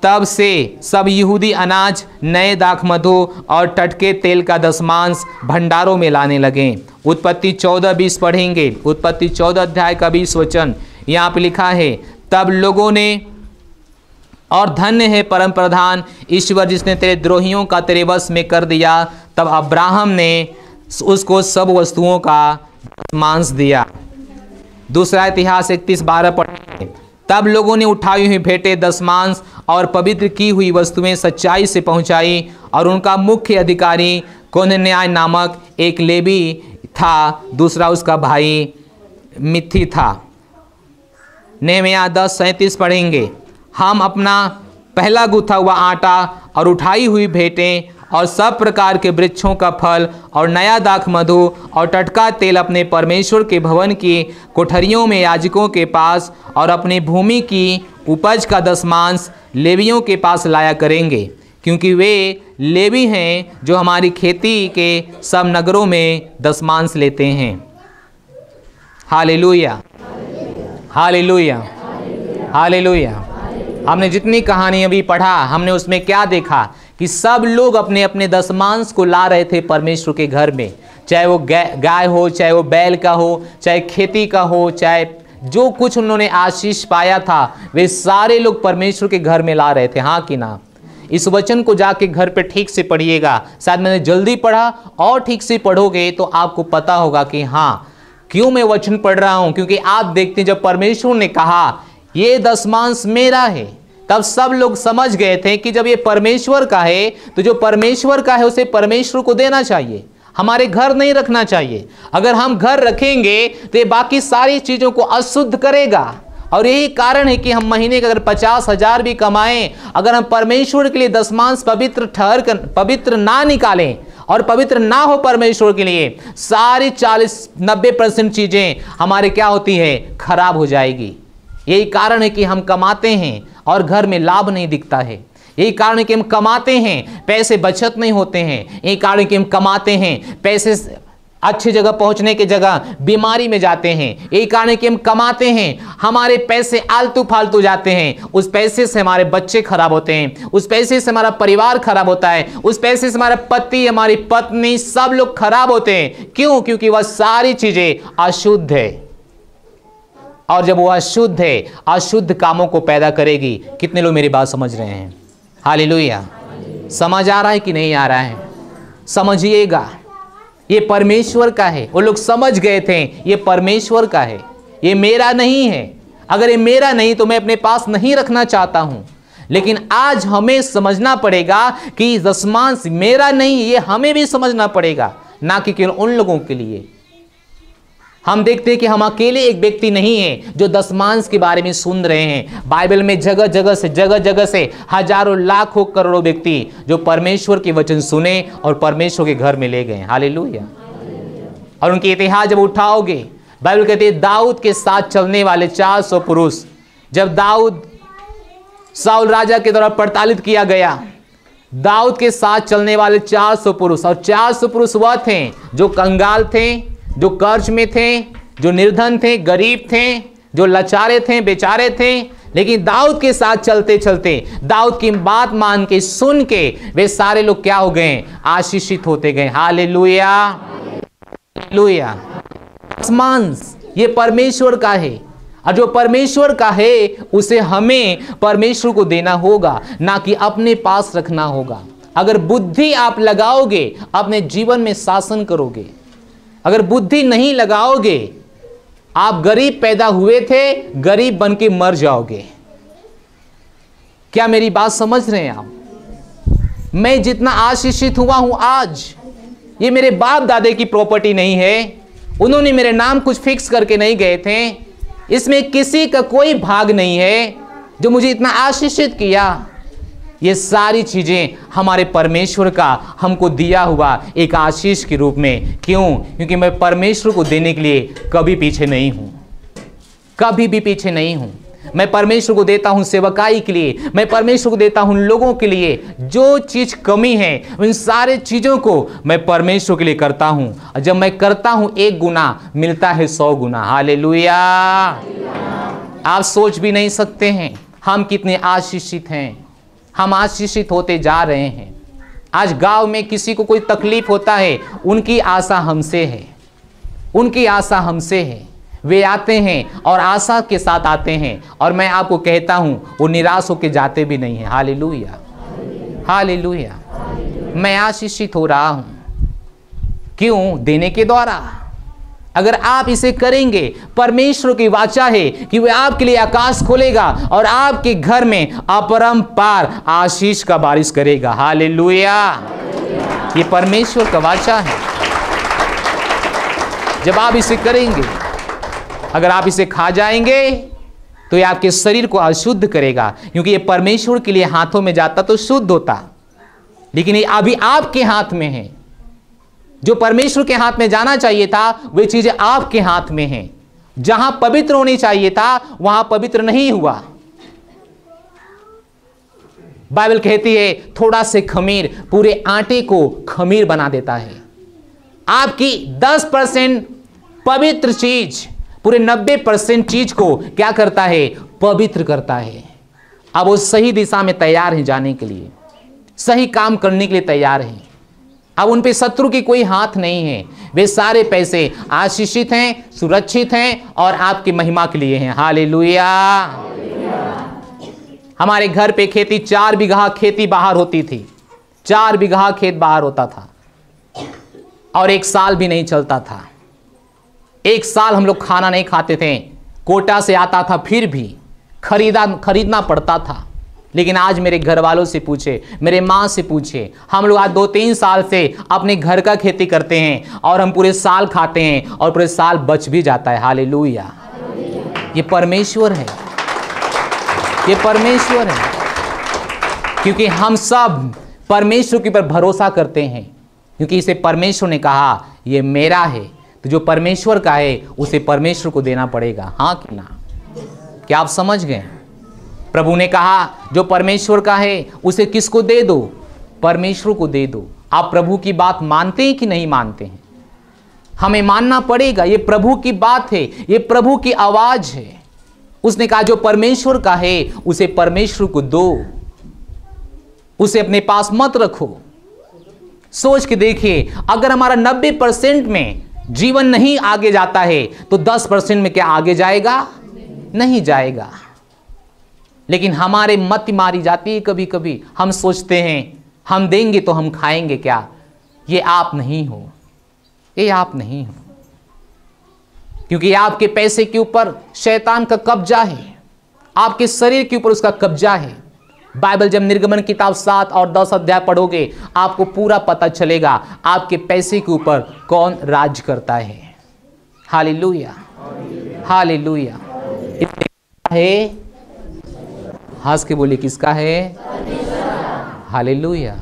तब से सब यहूदी अनाज, नए दाख मधु और टटके तेल का दशमांश भंडारों में लाने लगे। उत्पत्ति 14-20 पढ़ेंगे। उत्पत्ति 14 अध्याय का 20 वचन यहाँ पे लिखा है, तब लोगों ने, और धन्य है परम प्रधान ईश्वर जिसने तेरे द्रोहियों का तेरे वश में कर दिया। तब अब्राहम ने उसको सब वस्तुओं का दशमांश दिया। दूसरा इतिहास 31-12 पढ़ेंगे। तब लोगों ने उठाई हुई भेंटें, दशमांश और पवित्र की हुई वस्तुएं सच्चाई से पहुंचाई, और उनका मुख्य अधिकारी कोनन्याय नामक एक लेवी था, दूसरा उसका भाई मिथी था। नहम्याह 10:37 पढ़ेंगे, हम अपना पहला गुथा हुआ आटा और उठाई हुई भेंटें और सब प्रकार के वृक्षों का फल और नया दाख मधु और टटका तेल अपने परमेश्वर के भवन की कोठरियों में याजकों के पास और अपनी भूमि की उपज का दशमांश लेवियों के पास लाया करेंगे, क्योंकि वे लेवी हैं जो हमारी खेती के सब नगरों में दशमांश लेते हैं। Hallelujah, hallelujah, hallelujah. हमने जितनी कहानी अभी पढ़ा, हमने उसमें क्या देखा कि सब लोग अपने अपने दशमांश को ला रहे थे परमेश्वर के घर में, चाहे वो गाय हो, चाहे वो बैल का हो, चाहे खेती का हो, चाहे जो कुछ उन्होंने आशीष पाया था, वे सारे लोग परमेश्वर के घर में ला रहे थे। हाँ कि ना? इस वचन को जाके घर पे ठीक से पढ़िएगा। शायद मैंने जल्दी पढ़ा, और ठीक से पढ़ोगे तो आपको पता होगा कि हाँ, क्यों मैं वचन पढ़ रहा हूँ। क्योंकि आप देखते हैं, जब परमेश्वर ने कहा ये दशमांश मेरा है, तब सब लोग समझ गए थे कि जब ये परमेश्वर का है तो जो परमेश्वर का है उसे परमेश्वर को देना चाहिए, हमारे घर नहीं रखना चाहिए। अगर हम घर रखेंगे तो ये बाकी सारी चीज़ों को अशुद्ध करेगा। और यही कारण है कि हम महीने का अगर 50,000 भी कमाएं, अगर हम परमेश्वर के लिए दशमांश पवित्र ना निकालें और पवित्र ना हो परमेश्वर के लिए, सारी 40-90% चीज़ें हमारे क्या होती है, खराब हो जाएगी। यही कारण है कि हम कमाते हैं और घर में लाभ नहीं दिखता है। यही कारण है कि हम कमाते हैं, पैसे बचत नहीं होते हैं। यही कारण है कि हम कमाते हैं, पैसे अच्छी जगह पहुंचने की जगह बीमारी में जाते हैं। यही कारण है कि हम कमाते हैं, हमारे पैसे आलतू फालतू जाते हैं। उस पैसे से हमारे बच्चे खराब होते हैं, उस पैसे से हमारा परिवार खराब होता है, उस पैसे से हमारा पति, हमारी पत्नी, सब लोग खराब होते हैं। क्यों? क्योंकि वह सारी चीजें अशुद्ध है, और जब वो अशुद्ध है, अशुद्ध कामों को पैदा करेगी। कितने लोग मेरी बात समझ रहे हैं? हालेलुया। समझ आ रहा है कि नहीं आ रहा है? समझिएगा, ये परमेश्वर का है। वो लोग समझ गए थे ये परमेश्वर का है, ये मेरा नहीं है। अगर ये मेरा नहीं तो मैं अपने पास नहीं रखना चाहता हूं। लेकिन आज हमें समझना पड़ेगा कि दशमांश मेरा नहीं, ये हमें भी समझना पड़ेगा, ना कि केवल उन लोगों के लिए। हम देखते हैं कि हम अकेले एक व्यक्ति नहीं है जो दशमांश के बारे में सुन रहे हैं। बाइबल में जगह जगह से हजारों लाखों करोड़ों व्यक्ति जो परमेश्वर के वचन सुने और परमेश्वर के घर में ले गए। हालेलुया। और उनके इतिहास जब उठाओगे, बाइबल कहती है दाऊद के साथ चलने वाले 400 पुरुष, जब दाऊद साउल राजा के द्वारा प्रताड़ित किया गया, दाऊद के साथ चलने वाले 400 पुरुष, और 400 पुरुष वह थे जो कंगाल थे, जो कर्ज में थे, जो निर्धन थे, गरीब थे, जो लाचारे थे, बेचारे थे। लेकिन दाऊद के साथ चलते चलते, दाऊद की बात मान के, सुन के, वे सारे लोग क्या हो गए? आशीषित होते गए। Hallelujah, hallelujah. दशमांश ये परमेश्वर का है, और जो परमेश्वर का है उसे हमें परमेश्वर को देना होगा, ना कि अपने पास रखना होगा। अगर बुद्धि आप लगाओगे, अपने जीवन में शासन करोगे। अगर बुद्धि नहीं लगाओगे, आप गरीब पैदा हुए थे, गरीब बन के मर जाओगे। क्या मेरी बात समझ रहे हैं आप? मैं जितना आशीषित हुआ हूं आज, ये मेरे बाप दादे की प्रॉपर्टी नहीं है। उन्होंने मेरे नाम कुछ फिक्स करके नहीं गए थे। इसमें किसी का कोई भाग नहीं है जो मुझे इतना आशीषित किया। ये सारी चीजें हमारे परमेश्वर का हमको दिया हुआ एक आशीष के रूप में। क्यों? क्योंकि मैं परमेश्वर को देने के लिए कभी पीछे नहीं हूं, कभी भी पीछे नहीं हूं। मैं परमेश्वर को देता हूं सेवकाई के लिए, मैं परमेश्वर को देता हूं लोगों के लिए। जो चीज कमी है उन सारे चीजों को मैं परमेश्वर के लिए करता हूं, और जब मैं करता हूं 1 गुना मिलता है 100 गुना। हालेलुया। आप सोच भी नहीं सकते हैं हम कितने आशीषित हैं। हम आशीषित होते जा रहे हैं। आज गांव में किसी को कोई तकलीफ होता है, उनकी आशा हमसे है, उनकी आशा हमसे है। वे आते हैं और आशा के साथ आते हैं, और मैं आपको कहता हूं वो निराश होकर जाते भी नहीं हैं। Hallelujah, hallelujah. मैं आशीषित हो रहा हूं, क्यों? देने के द्वारा। अगर आप इसे करेंगे, परमेश्वर की वाचा है कि वह आपके लिए आकाश खोलेगा और आपके घर में अपरंपार आशीष का बारिश करेगा। हालेलुया। ये परमेश्वर का वाचा है। जब आप इसे करेंगे, अगर आप इसे खा जाएंगे तो ये आपके शरीर को अशुद्ध करेगा, क्योंकि ये परमेश्वर के लिए हाथों में जाता तो शुद्ध होता, लेकिन ये अभी आपके हाथ में है। जो परमेश्वर के हाथ में जाना चाहिए था वे चीजें आपके हाथ में हैं। जहां पवित्र होनी चाहिए था वहां पवित्र नहीं हुआ। बाइबल कहती है थोड़ा से खमीर पूरे आटे को खमीर बना देता है। आपकी 10% पवित्र चीज पूरे 90% चीज को क्या करता है? पवित्र करता है। अब वो सही दिशा में तैयार हैं जाने के लिए, सही काम करने के लिए तैयार हैं। अब उन पे शत्रु की कोई हाथ नहीं है। वे सारे पैसे आशीषित हैं, सुरक्षित हैं और आपकी महिमा के लिए हैं। हालेलुया। हमारे घर पे खेती 4 बीघा खेती बाहर होती थी। 4 बीघा खेत बाहर होता था और 1 साल भी नहीं चलता था। 1 साल हम लोग खाना नहीं खाते थे। कोटा से आता था फिर भी खरीदना पड़ता था। लेकिन आज मेरे घर वालों से पूछे, मेरे माँ से पूछे, हम लोग आज 2-3 साल से अपने घर का खेती करते हैं और हम पूरे साल खाते हैं और पूरे साल बच भी जाता है। हालेलुया। ये परमेश्वर है, ये परमेश्वर है, क्योंकि हम सब परमेश्वर के ऊपर भरोसा करते हैं, क्योंकि इसे परमेश्वर ने कहा ये मेरा है। तो जो परमेश्वर का है उसे परमेश्वर को देना पड़ेगा। हाँ कि ना? क्या आप समझ गए? प्रभु ने कहा जो परमेश्वर का है उसे किसको दे दो? परमेश्वर को दे दो। आप प्रभु की बात मानते हैं कि नहीं मानते हैं? हमें मानना पड़ेगा। ये प्रभु की बात है, ये प्रभु की आवाज है। उसने कहा जो परमेश्वर का है उसे परमेश्वर को दो, उसे अपने पास मत रखो। सोच के देखिए, अगर हमारा 90% में जीवन नहीं आगे जाता है तो 10% में क्या आगे जाएगा? नहीं जाएगा। लेकिन हमारे मत मारी जाती है कभी कभी। हम सोचते हैं हम देंगे तो हम खाएंगे क्या? ये आप नहीं हो, ये आप नहीं हो, क्योंकि आपके पैसे के ऊपर शैतान का कब्जा है, आपके शरीर के ऊपर उसका कब्जा है। बाइबल जब निर्गमन किताब 7 और 10 अध्याय पढ़ोगे आपको पूरा पता चलेगा आपके पैसे के ऊपर कौन राज करता है। Hallelujah, hallelujah. है, हंस के बोलिए किसका है? हालेलुया।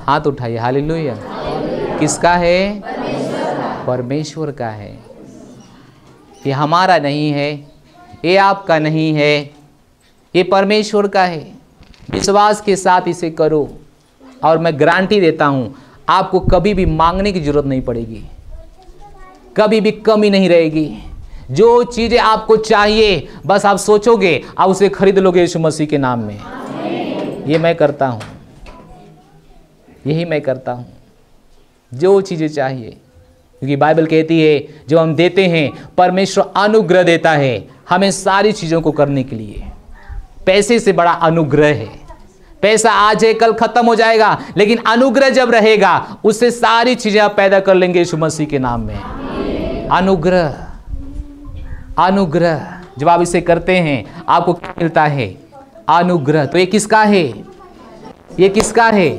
हाथ उठाइए। हालेलुया। किसका है? परमेश्वर का है। ये हमारा नहीं है, ये आपका नहीं है, ये परमेश्वर का है। विश्वास के साथ इसे करो और मैं गारंटी देता हूं आपको कभी भी मांगने की जरूरत नहीं पड़ेगी, कभी भी कमी नहीं रहेगी। जो चीजें आपको चाहिए बस आप सोचोगे, आप उसे खरीद लोगे यीशु मसीह के नाम में। ये मैं करता हूं, यही मैं करता हूं। जो चीजें चाहिए, क्योंकि बाइबल कहती है जब हम देते हैं परमेश्वर अनुग्रह देता है हमें सारी चीजों को करने के लिए। पैसे से बड़ा अनुग्रह है। पैसा आज है कल खत्म हो जाएगा, लेकिन अनुग्रह जब रहेगा उससे सारी चीजें आप पैदा कर लेंगे यीशु मसीह के नाम में। अनुग्रह, अनुग्रह जब आप इसे करते हैं आपको क्या मिलता है? अनुग्रह। तो ये किसका है? ये किसका है?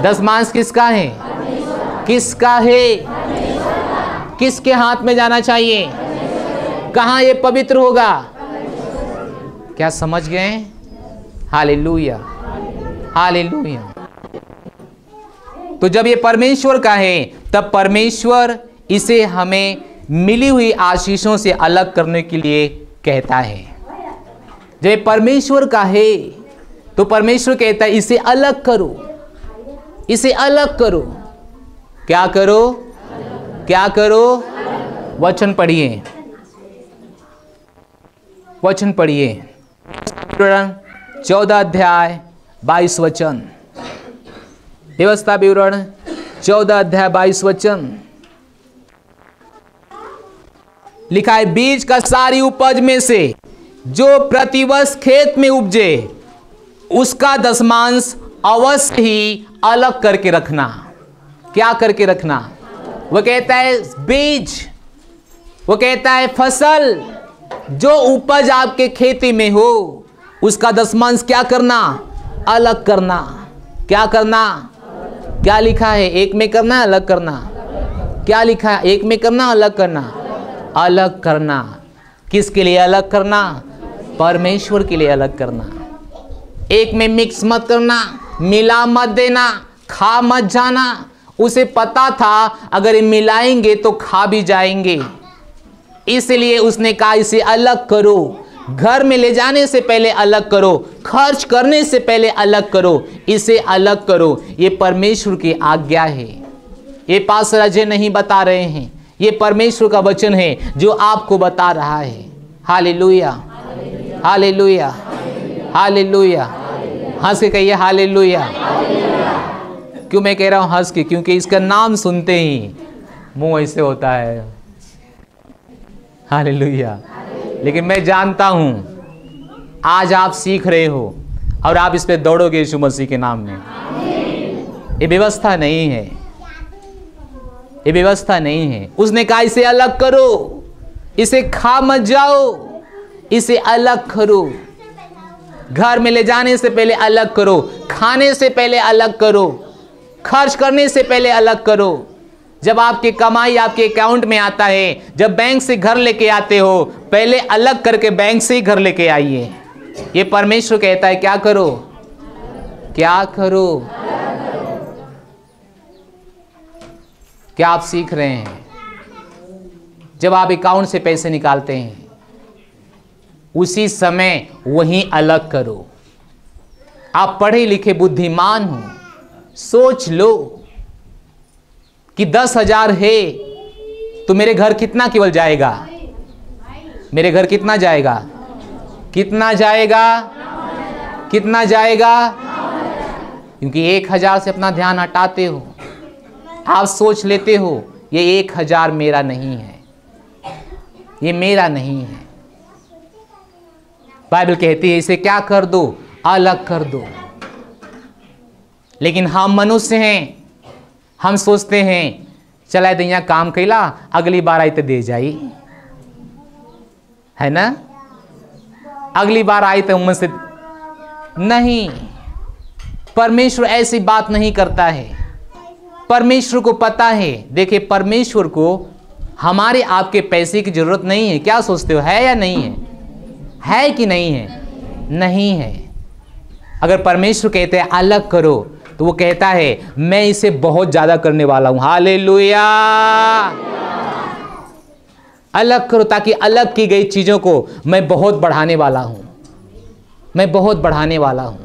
दशमांश किसका है? किसका है? किसके हाथ में जाना चाहिए? कहां ये पवित्र होगा? क्या समझ गए? Hallelujah, hallelujah. तो जब ये परमेश्वर का है तब परमेश्वर इसे हमें मिली हुई आशीषों से अलग करने के लिए कहता है। जब परमेश्वर का है तो परमेश्वर कहता है इसे अलग करो, इसे अलग करो। क्या करो? क्या करो? वचन पढ़िए, वचन पढ़िए। 14 अध्याय 22 वचन, व्यवस्था विवरण 14 अध्याय 22 वचन लिखा है, बीज का सारी उपज में से जो प्रतिवर्ष खेत में उपजे उसका दशमांश अवश्य ही अलग करके रखना। क्या करके रखना? वो कहता है बीज, वो कहता है फसल, जो उपज आपके खेती में हो उसका दशमांश क्या करना? अलग करना। क्या करना? क्या लिखा है? एक में करना, अलग करना। क्या लिखा है? एक में करना, अलग करना। अलग करना। किसके लिए अलग करना? परमेश्वर के लिए अलग करना। एक में मिक्स मत करना, मिला मत देना, खा मत जाना। उसे पता था अगर ये मिलाएंगे तो खा भी जाएंगे, इसलिए उसने कहा इसे अलग करो। घर में ले जाने से पहले अलग करो, खर्च करने से पहले अलग करो, इसे अलग करो। ये परमेश्वर की आज्ञा है। ये पास्टर अजय नहीं बता रहे हैं, ये परमेश्वर का वचन है जो आपको बता रहा है। Hallelujah, hallelujah, hallelujah. हंस के कहिए हालेलुया। क्यों मैं कह रहा हूं हंस के? क्योंकि इसका नाम सुनते ही मुंह ऐसे होता है। हालेलुया। लेकिन मैं जानता हूं आज आप सीख रहे हो और आप इस पे दौड़ोगे यीशु मसीह के नाम में। ये व्यवस्था नहीं है, ये व्यवस्था नहीं है। उसने कहा इसे अलग करो, इसे खा मत जाओ, इसे अलग करो। घर में ले जाने से पहले अलग करो, खाने से पहले अलग करो, खर्च करने से पहले अलग करो। जब आपकी कमाई आपके अकाउंट में आता है, जब बैंक से घर लेके आते हो, पहले अलग करके बैंक से ही घर लेके आइए। ये परमेश्वर कहता है क्या करो? क्या करो? क्या आप सीख रहे हैं? जब आप अकाउंट से पैसे निकालते हैं उसी समय वहीं अलग करो। आप पढ़े लिखे बुद्धिमान हो, सोच लो कि 10,000 है तो मेरे घर कितना केवल जाएगा? मेरे घर कितना जाएगा? कितना जाएगा? कितना जाएगा? क्योंकि 1,000 से अपना ध्यान हटाते हो। आप सोच लेते हो ये 1,000 मेरा नहीं है, ये मेरा नहीं है। बाइबल कहती है इसे क्या कर दो? अलग कर दो। लेकिन हम मनुष्य हैं, हम सोचते हैं चला दैया काम कैला, अगली बार आई तो दे जाई, है ना? अगली बार आई तो मुझसे नहीं। परमेश्वर ऐसी बात नहीं करता है। परमेश्वर को पता है। देखिए परमेश्वर को हमारे आपके पैसे की जरूरत नहीं है। क्या सोचते हो, है या नहीं है? है कि नहीं है? नहीं है। अगर परमेश्वर कहते हैं अलग करो तो वो कहता है मैं इसे बहुत ज्यादा करने वाला हूं। हालेलुया। अलग करो ताकि अलग की गई चीजों को मैं बहुत बढ़ाने वाला हूं, मैं बहुत बढ़ाने वाला हूं।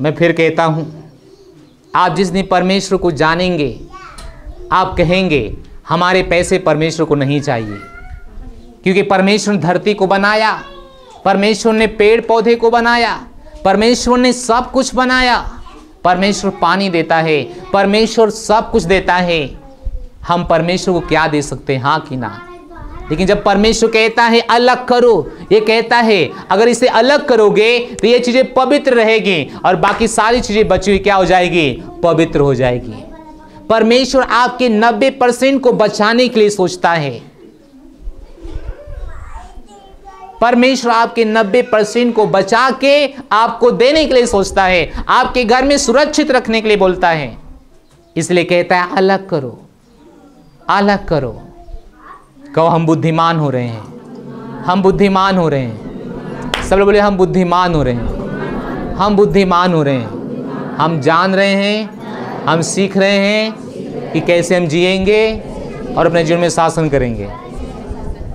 मैं फिर कहता हूं आप जिस दिन परमेश्वर को जानेंगे आप कहेंगे हमारे पैसे परमेश्वर को नहीं चाहिए, क्योंकि परमेश्वर ने धरती को बनाया, परमेश्वर ने पेड़ पौधे को बनाया, परमेश्वर ने सब कुछ बनाया। परमेश्वर पानी देता है, परमेश्वर सब कुछ देता है। हम परमेश्वर को क्या दे सकते हैं? हाँ कि ना? लेकिन जब परमेश्वर कहता है अलग करो, ये कहता है अगर इसे अलग करोगे तो ये चीजें पवित्र रहेगी और बाकी सारी चीजें बची हुई क्या हो जाएगी? पवित्र हो जाएगी। परमेश्वर आपके 90% को बचाने के लिए सोचता है। परमेश्वर आपके 90% को बचा के आपको देने के लिए सोचता है, आपके घर में सुरक्षित रखने के लिए बोलता है। इसलिए कहता है अलग करो, अलग करो। कहो हम बुद्धिमान हो रहे हैं, हम बुद्धिमान हो रहे हैं। सब लोग बोले हम बुद्धिमान हो रहे हैं, हम बुद्धिमान हो रहे हैं। हम जान रहे हैं, हम सीख रहे हैं कि कैसे हम जिएंगे और अपने जीवन में शासन करेंगे।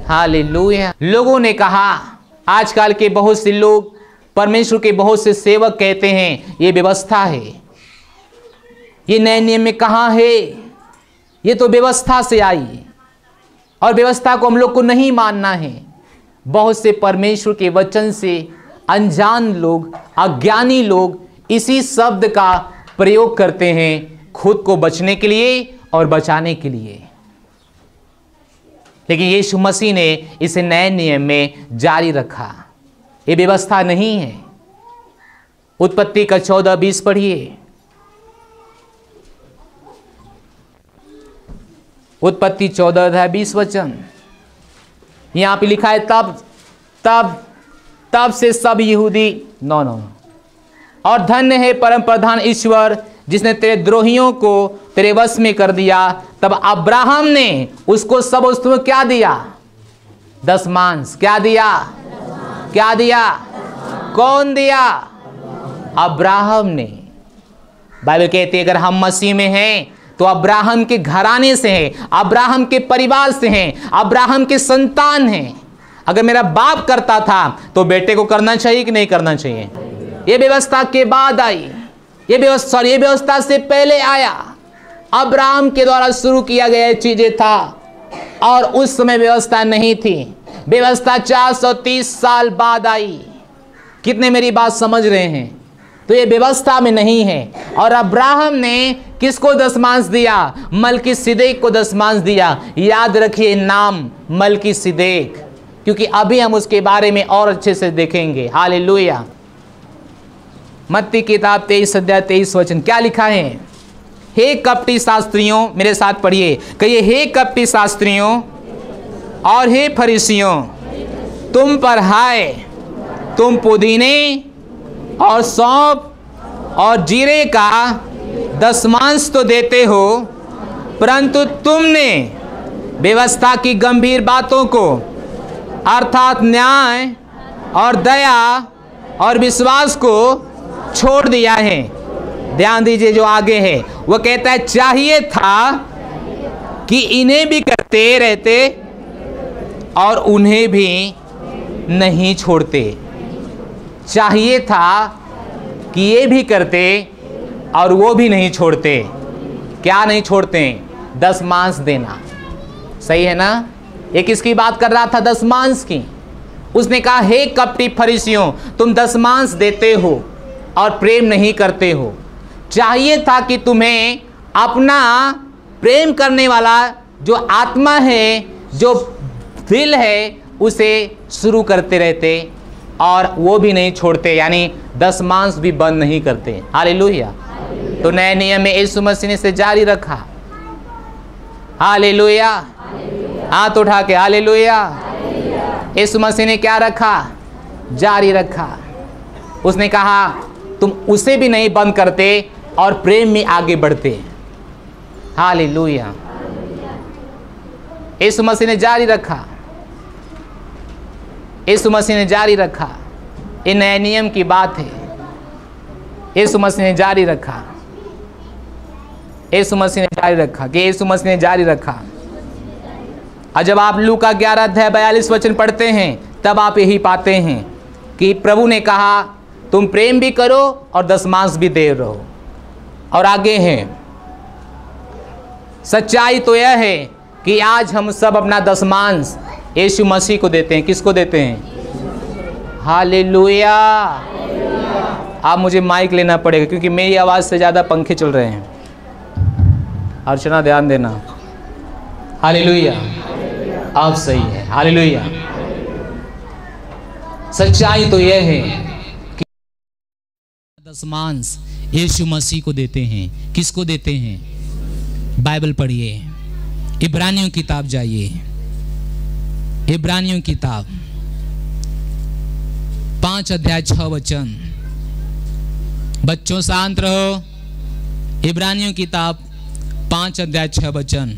हालेलुया। लोगों ने कहा आजकल के बहुत से लोग, परमेश्वर के बहुत से सेवक कहते हैं ये व्यवस्था है, ये नए नियम में कहाँ है, ये तो व्यवस्था से आई है और व्यवस्था को हम लोग को नहीं मानना है। बहुत से परमेश्वर के वचन से अनजान लोग, अज्ञानी लोग इसी शब्द का प्रयोग करते हैं खुद को बचने के लिए और बचाने के लिए, लेकिन यीशु मसीह ने इसे नए नियम में जारी रखा। ये व्यवस्था नहीं है। उत्पत्ति का 14:20 पढ़िए। उत्पत्ति 14:20 यहां पे लिखा है, तब से सब यहूदी नो और धन्य है परम प्रधान ईश्वर जिसने तेरे द्रोहियों को तेरे वश में कर दिया। तब अब्राहम ने उसको सब वस्तुओं क्या दिया? दशमांश। क्या दिया? क्या दिया? कौन दिया? अब्राहम ने। बाइबल कहती है अगर हम मसीह में हैं तो अब्राहम के घराने से हैं, अब्राहम के परिवार से हैं, अब्राहम के संतान हैं। अगर मेरा बाप करता था तो बेटे को करना चाहिए कि नहीं करना चाहिए? ये व्यवस्था के बाद आई, ये व्यवस्था से पहले आया। अब्राहम के द्वारा शुरू किया गया चीजें था और उस समय व्यवस्था नहीं थी। व्यवस्था 430 साल बाद आई। कितने मेरी बात समझ रहे हैं? तो ये व्यवस्था में नहीं है। और अब्राहम ने किसको दशमांश दिया? मलकीसिदेक को दशमांश दिया। याद रखिए नाम मलकीसिदेक, क्योंकि अभी हम उसके बारे में और अच्छे से देखेंगे। हालेलुया। मत्ती किताब 23:23 क्या लिखा है? हे कपटी शास्त्रियों, मेरे साथ पढ़िए, कहिए हे कपटी शास्त्रियों और हे फरीसियों, तुम पर हाय, तुम पुदीने और सौंफ और जीरे का दशमांश तो देते हो, परंतु तुमने व्यवस्था की गंभीर बातों को अर्थात न्याय और दया और विश्वास को छोड़ दिया है। ध्यान दीजिए जो आगे है वो कहता है चाहिए था कि इन्हें भी करते रहते और उन्हें भी नहीं छोड़ते। चाहिए था कि ये भी करते और वो भी नहीं छोड़ते। क्या नहीं छोड़ते? दशमांश देना। सही है ना? ये किसकी बात कर रहा था? दशमांश की। उसने कहा हे कपटी फरीसियों, तुम दशमांश देते हो और प्रेम नहीं करते हो। चाहिए था कि तुम्हें अपना प्रेम करने वाला जो आत्मा है, जो दिल है, उसे शुरू करते रहते और वो भी नहीं छोड़ते, यानी दशमांश भी बंद नहीं करते। हालेलुया। तो नए नियम में यीशु मसीह ने इसे जारी रखा। हालेलुया। हाथ उठा के हालेलुया। यीशु मसीह ने क्या रखा? जारी रखा। उसने कहा तुम उसे भी नहीं बंद करते और प्रेम में आगे बढ़ते। हालेलुया। यीशु मसीह ने जारी रखा। यीशु मसीह ने जारी रखा। ये नए नियम की बात है। यीशु मसीह ने जारी रखा। यीशु मसीह ने जारी रखा कि यीशु मसीह ने जारी रखा। और जब आप लूका 11:42 पढ़ते हैं तब आप यही पाते हैं कि प्रभु ने कहा तुम प्रेम भी करो और दशमांश भी दे रहो। और आगे है, सच्चाई तो यह है कि आज हम सब अपना दशमांश यीशु मसीह को देते हैं। किसको देते हैं? हालेलुया। आप मुझे माइक लेना पड़ेगा क्योंकि मेरी आवाज़ से ज़्यादा पंखे चल रहे हैं। अर्चना ध्यान देना। हालेलुया। आप सही है। हालेलुया। सच्चाई तो यह है कि दशमांश यीशु मसीह को देते हैं। किसको देते हैं? बाइबल पढ़िए, इब्रानियों किताब जाइए, इब्रानियों किताब 5:6। बच्चों शांत रहो। इब्रानियों किताब 5:6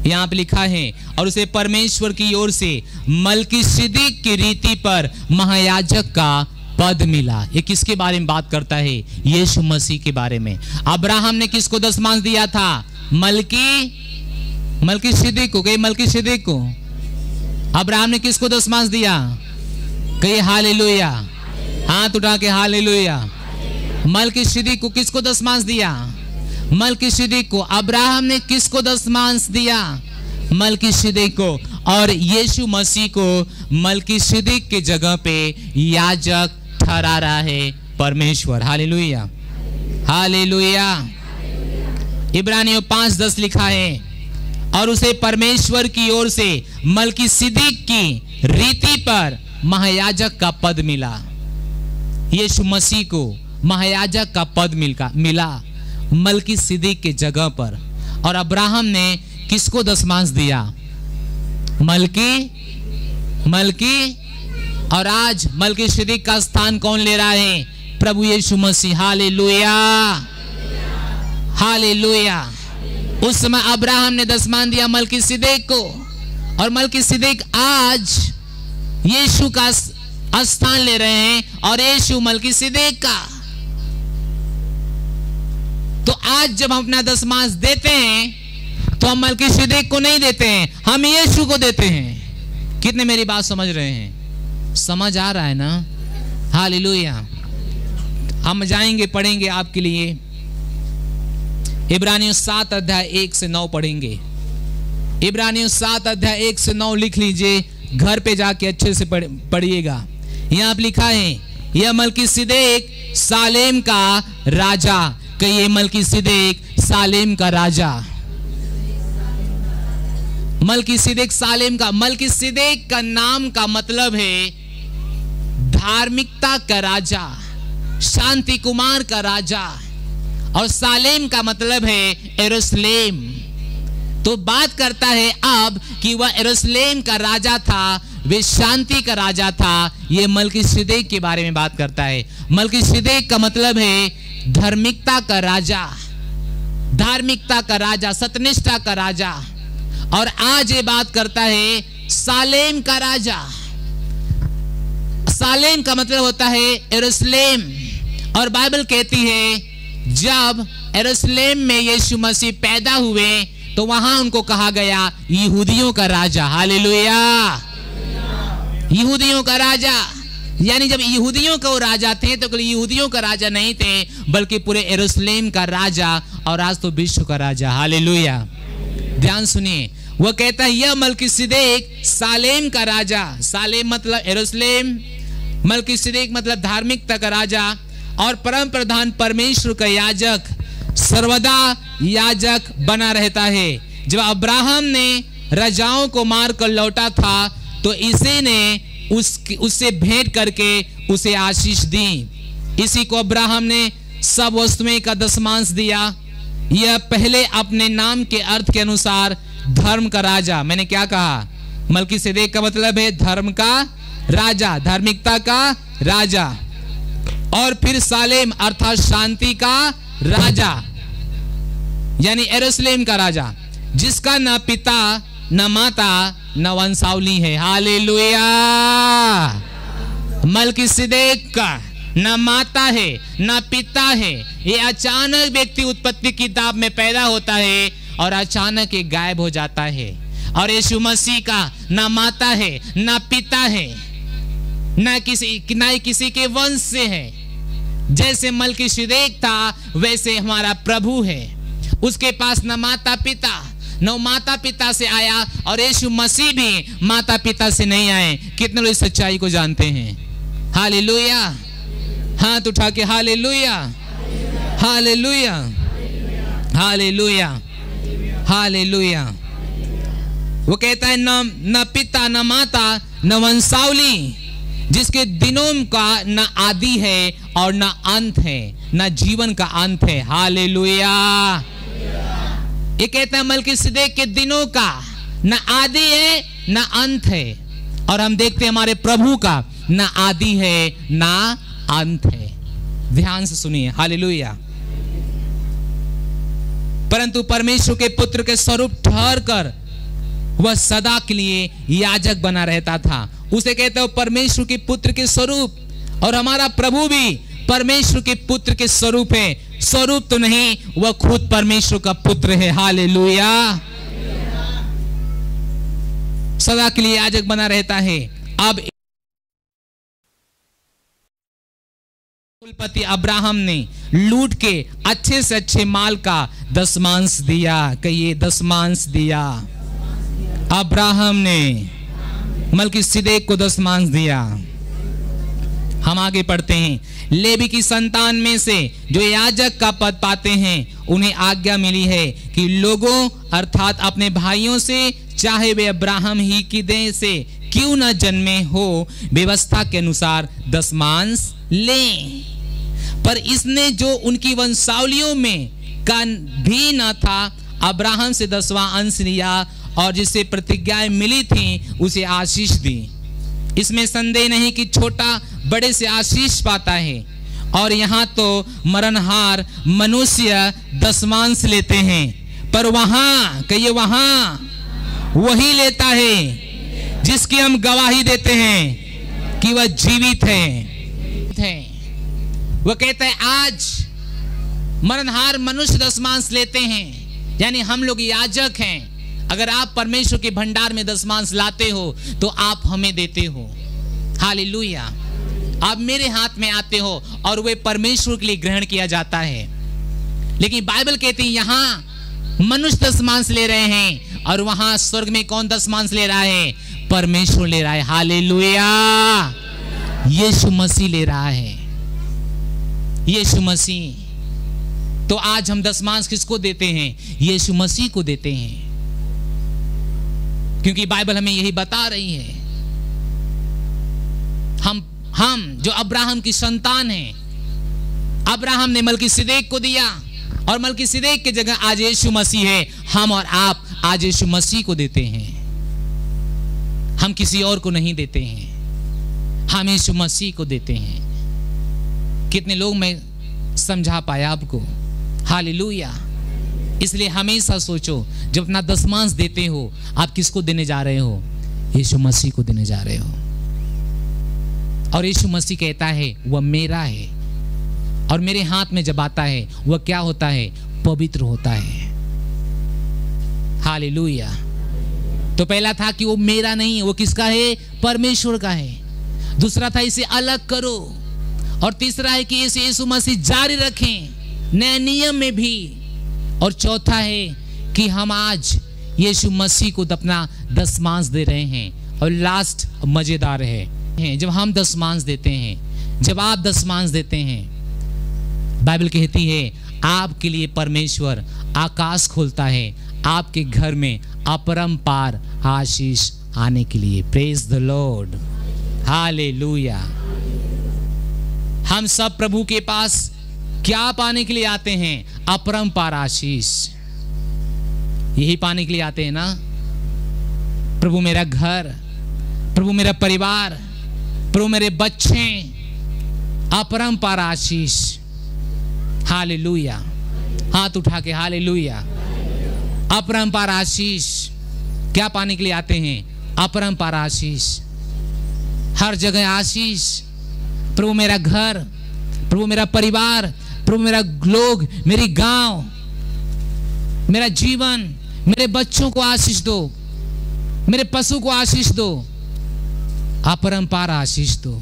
यहाँ पे लिखा है, और उसे परमेश्वर की ओर से मलकीसिदक की रीति पर महायाजक का पद मिला। ये किसके बारे में बात करता है? यीशु मसीह के बारे में। अब्राहम ने किसको दशमांश दिया था? मलकीसिदक को। मलकीसिदक को। अब्राहम ने किसको दशमांश दिया? कहिए हालेलुया, हाथ उठा के हालेलुया। मलकीसिदक को किसको दशमांश दिया? मलकीसिदक को। अब्राहम ने किसको दशमांश दिया? मलकीसिदक को। और यीशु मसीह को मलकीसिदक के जगह पे याजक ठहरा रहा है परमेश्वर। Hallelujah, hallelujah. इब्रानियों 5:10 लिखा है, और उसे परमेश्वर की ओर से मलकीसिदक की रीति पर महायाजक का पद मिला। यीशु मसीह को महायाजक का पद मिला मलकीसिदक के जगह पर। और अब्राहम ने किसको दशमांश दिया? मलकी। और आज मलकीसिदक का स्थान कौन ले रहा है? प्रभु यीशु मसीह। Hallelujah, hallelujah. उस समय अब्राहम ने दशमांश दिया मलकीसिदक को, और मलकीसिदक आज यीशु का स्थान ले रहे हैं, और यीशु मलकीसिदक का। तो आज जब हम अपना दशमांश देते हैं तो हम मलकीसिदक को नहीं देते हैं, हम यीशु को देते हैं। कितने मेरी बात समझ रहे हैं? समझ आ रहा है ना? हालेलुया। हम जाएंगे, पढ़ेंगे आपके लिए इब्रानियों 7 अध्याय 1 से 9 पढ़ेंगे। इब्रानियों 7 अध्याय 1 से 9 लिख लीजिए, घर पे जाके अच्छे से पढ़िएगा। यहां पर लिखा है, यह मलकीसिदक सालेम का राजा। कहिए मलकीसिदक सालेम का राजा। मलकीसिदक सालेम का। मलकीसिदक का नाम का मतलब है धार्मिकता का राजा, शांति कुमार का राजा। और सालेम का मतलब है यरूशलेम। तो बात करता है अब कि वह यरूशलेम का राजा था, वे शांति का राजा था। यह मलकीसिदक के बारे में बात करता है। मलकीसिदक का मतलब है धार्मिकता का राजा, धार्मिकता का राजा, सत्यनिष्ठा का राजा। और आज ये बात करता है सालेम का राजा। सालेम का मतलब होता है यरूशलेम। और बाइबल कहती है जब यरूशलेम में यीशु मसीह पैदा हुए तो वहां उनको कहा गया यहूदियों का राजा। हालेलुया, यहूदियों का राजा। यानी जब यहूदियों का वो राजा थे तो केवल यहूदियों का राजा नहीं थे, बल्कि पूरे यरूशलेम का राजा, और आज तो विश्व का राजा। हालेलुया। ध्यान सुनिए, वो कहता है यह मलकीसिदक सालेम का राजा। सालेम मतलब यरूशलेम, मलकीसिदक मतलब धार्मिकता का राजा, और परम प्रधान परमेश्वर का याजक, सर्वदा याजक बना रहता है। जब अब्राहम ने राजाओं को मारकर लौटा था तो इसी ने उससे भेंट करके उसे आशीष दी। इसी को अब्राहम ने सब वस्तुएं का दशमांश दिया। यह पहले अपने नाम के अर्थ के अनुसार धर्म का राजा। मैंने क्या कहा? मलकीसिदक का मतलब है धर्म का राजा, धार्मिकता का राजा। और फिर सालेम अर्थात शांति का राजा, यानी यरूशलेम का राजा, जिसका न पिता न माता न वंशावली है। हालेलुया। मलकीसिदक का न माता है न पिता है। ये अचानक व्यक्ति उत्पत्ति किताब में पैदा होता है और अचानक ये गायब हो जाता है। और यीशु मसीह का न माता है न पिता है, न किसी के वंश से है। जैसे मलकीसिदक था वैसे हमारा प्रभु है, उसके पास न माता पिता, न माता पिता से आया, और यीशु मसीह भी माता पिता से नहीं आए। कितने लोग इस सच्चाई को जानते हैं? हालेलुया। हाथ उठा के हालेलुया, हालेलुया, हालेलुया, हालेलुया। वो कहता है न पिता न माता न वंशावली, जिसके दिनों का न आदि है और न अंत है, न जीवन का अंत है। हालेलुया। ये कहता है मलकीसिदक के दिनों का न आदि है न अंत है। और हम देखते हैं हमारे प्रभु का न आदि है न अंत है। ध्यान से सुनिए। हालेलुया। परंतु परमेश्वर के पुत्र के स्वरूप ठहर कर वह सदा के लिए याजक बना रहता था। उसे कहते हो परमेश्वर के पुत्र के स्वरूप। और हमारा प्रभु भी परमेश्वर के पुत्र के स्वरूप है। स्वरूप तो नहीं, वह खुद परमेश्वर का पुत्र है। हालेलुया। सदा के लिए याजक बना रहता है। अब कुलपति अब्राहम ने लूट के अच्छे से अच्छे माल का दशमांश दिया। कहिए दशमांश दिया। अब्राहम ने मलकीसिदेक को दशमांश दिया। हम आगे पढ़ते हैं। लेवी की संतान में से जो याजक का पद पाते हैं उन्हें आज्ञा मिली है कि लोगों अर्थात अपने भाइयों से, चाहे वे अब्राहम ही की देह से क्यों न जन्मे हो, व्यवस्था के अनुसार दशमांश लें। पर इसने जो उनकी वंशावलियों में का भी न था, अब्राहम से 10वां अंश लिया और जिसे प्रतिज्ञाएं मिली थी उसे आशीष दी। इसमें संदेह नहीं कि छोटा बड़े से आशीष पाता है। और यहाँ तो मरणहार मनुष्य दशमांश लेते हैं, पर वहां कहिए वहां वही लेता है जिसकी हम गवाही देते हैं कि वह जीवित है। वह कहता है आज मरणहार मनुष्य दशमांश लेते हैं, यानी हम लोग याजक हैं। अगर आप परमेश्वर के भंडार में दशमांश लाते हो तो आप हमें देते हो। हालेलुया। आप मेरे हाथ में आते हो और वे परमेश्वर के लिए ग्रहण किया जाता है। लेकिन बाइबल कहती है यहां मनुष्य दशमांश ले रहे हैं और वहां स्वर्ग में कौन दशमांश ले रहा है? परमेश्वर ले रहा है। हालेलुया। यीशु मसीह ले रहा है, यीशु मसीह। तो आज हम दशमांश किसको देते हैं? यीशु मसीह को देते हैं, क्योंकि बाइबल हमें यही बता रही है। हम जो अब्राहम की संतान हैं, अब्राहम ने मलकीसिदेक को दिया और मलकीसिदेक की जगह आज यीशु मसीह है। हम और आप आज यीशु मसीह को देते हैं, हम किसी और को नहीं देते हैं, हम यीशु मसीह को देते हैं। कितने लोग मैं समझा पाया आपको? हालेलुया। इसलिए हमेशा सोचो जब अपना दशमांश देते हो आप किसको देने जा रहे हो? यीशु मसीह को देने जा रहे हो। और यीशु मसीह कहता है वह मेरा है, और मेरे हाथ में जब आता है वह क्या होता है? पवित्र होता है। हालेलुया। तो पहला था कि वो मेरा नहीं, वो किसका है? परमेश्वर का है। दूसरा था इसे अलग करो, और तीसरा है कि इसे यीशु मसीह जारी रखें नए नियम में भी। और चौथा है कि हम आज यीशु मसीह को अपना दशमांश दे रहे हैं। और लास्ट मजेदार है, जब हम दशमांश देते हैं, जब आप दशमांश देते हैं, बाइबल कहती है आपके लिए परमेश्वर आकाश खोलता है, आपके घर में अपरंपार आशीष आने के लिए। Praise the Lord. हालेलुया। हम सब प्रभु के पास क्या पाने के लिए आते हैं? अपरंपार आशीष। यही पाने के लिए आते हैं ना? प्रभु मेरा घर, प्रभु मेरा परिवार, प्रभु मेरे बच्चे, अपरंपार आशीष। हालेलुया। हाथ उठा के हालेलुया। अपरंपार आशीष क्या पाने के लिए आते हैं? अपरंपार आशीष। हर जगह आशीष। प्रभु मेरा घर, प्रभु मेरा परिवार, प्रभु मेरा लोग, मेरी गांव, मेरा जीवन, मेरे बच्चों को आशीष दो, मेरे पशु को आशीष दो। अपरंपार आशीष दो,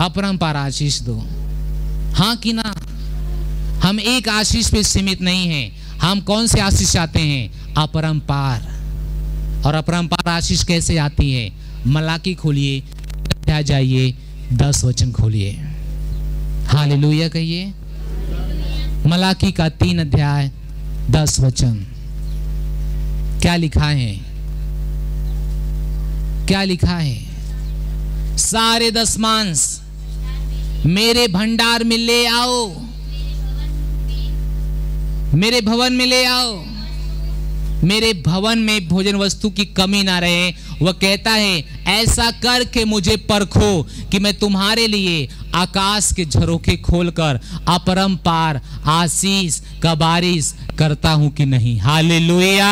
अपरंपार आशीष दो। हाँ कि ना? हम एक आशीष पे सीमित नहीं है। हम कौन से आशीष चाहते हैं? अपरंपार। और अपरंपार आशीष कैसे आती है? मलाकी खोलिए, जाइए 10 वचन खोलिए। हालेलुया कहिए। मलाकी का 3 अध्याय 10 वचन। क्या लिखा है? क्या लिखा है? सारे दशमांश मेरे भंडार में ले आओ, मेरे भवन में ले आओ। मेरे भवन में भोजन वस्तु की कमी ना रहे। वह कहता है ऐसा करके मुझे परखो कि मैं तुम्हारे लिए आकाश के झरोखे खोलकर अपरंपार आशीष का बारिश करता हूं कि नहीं। हालेलुया।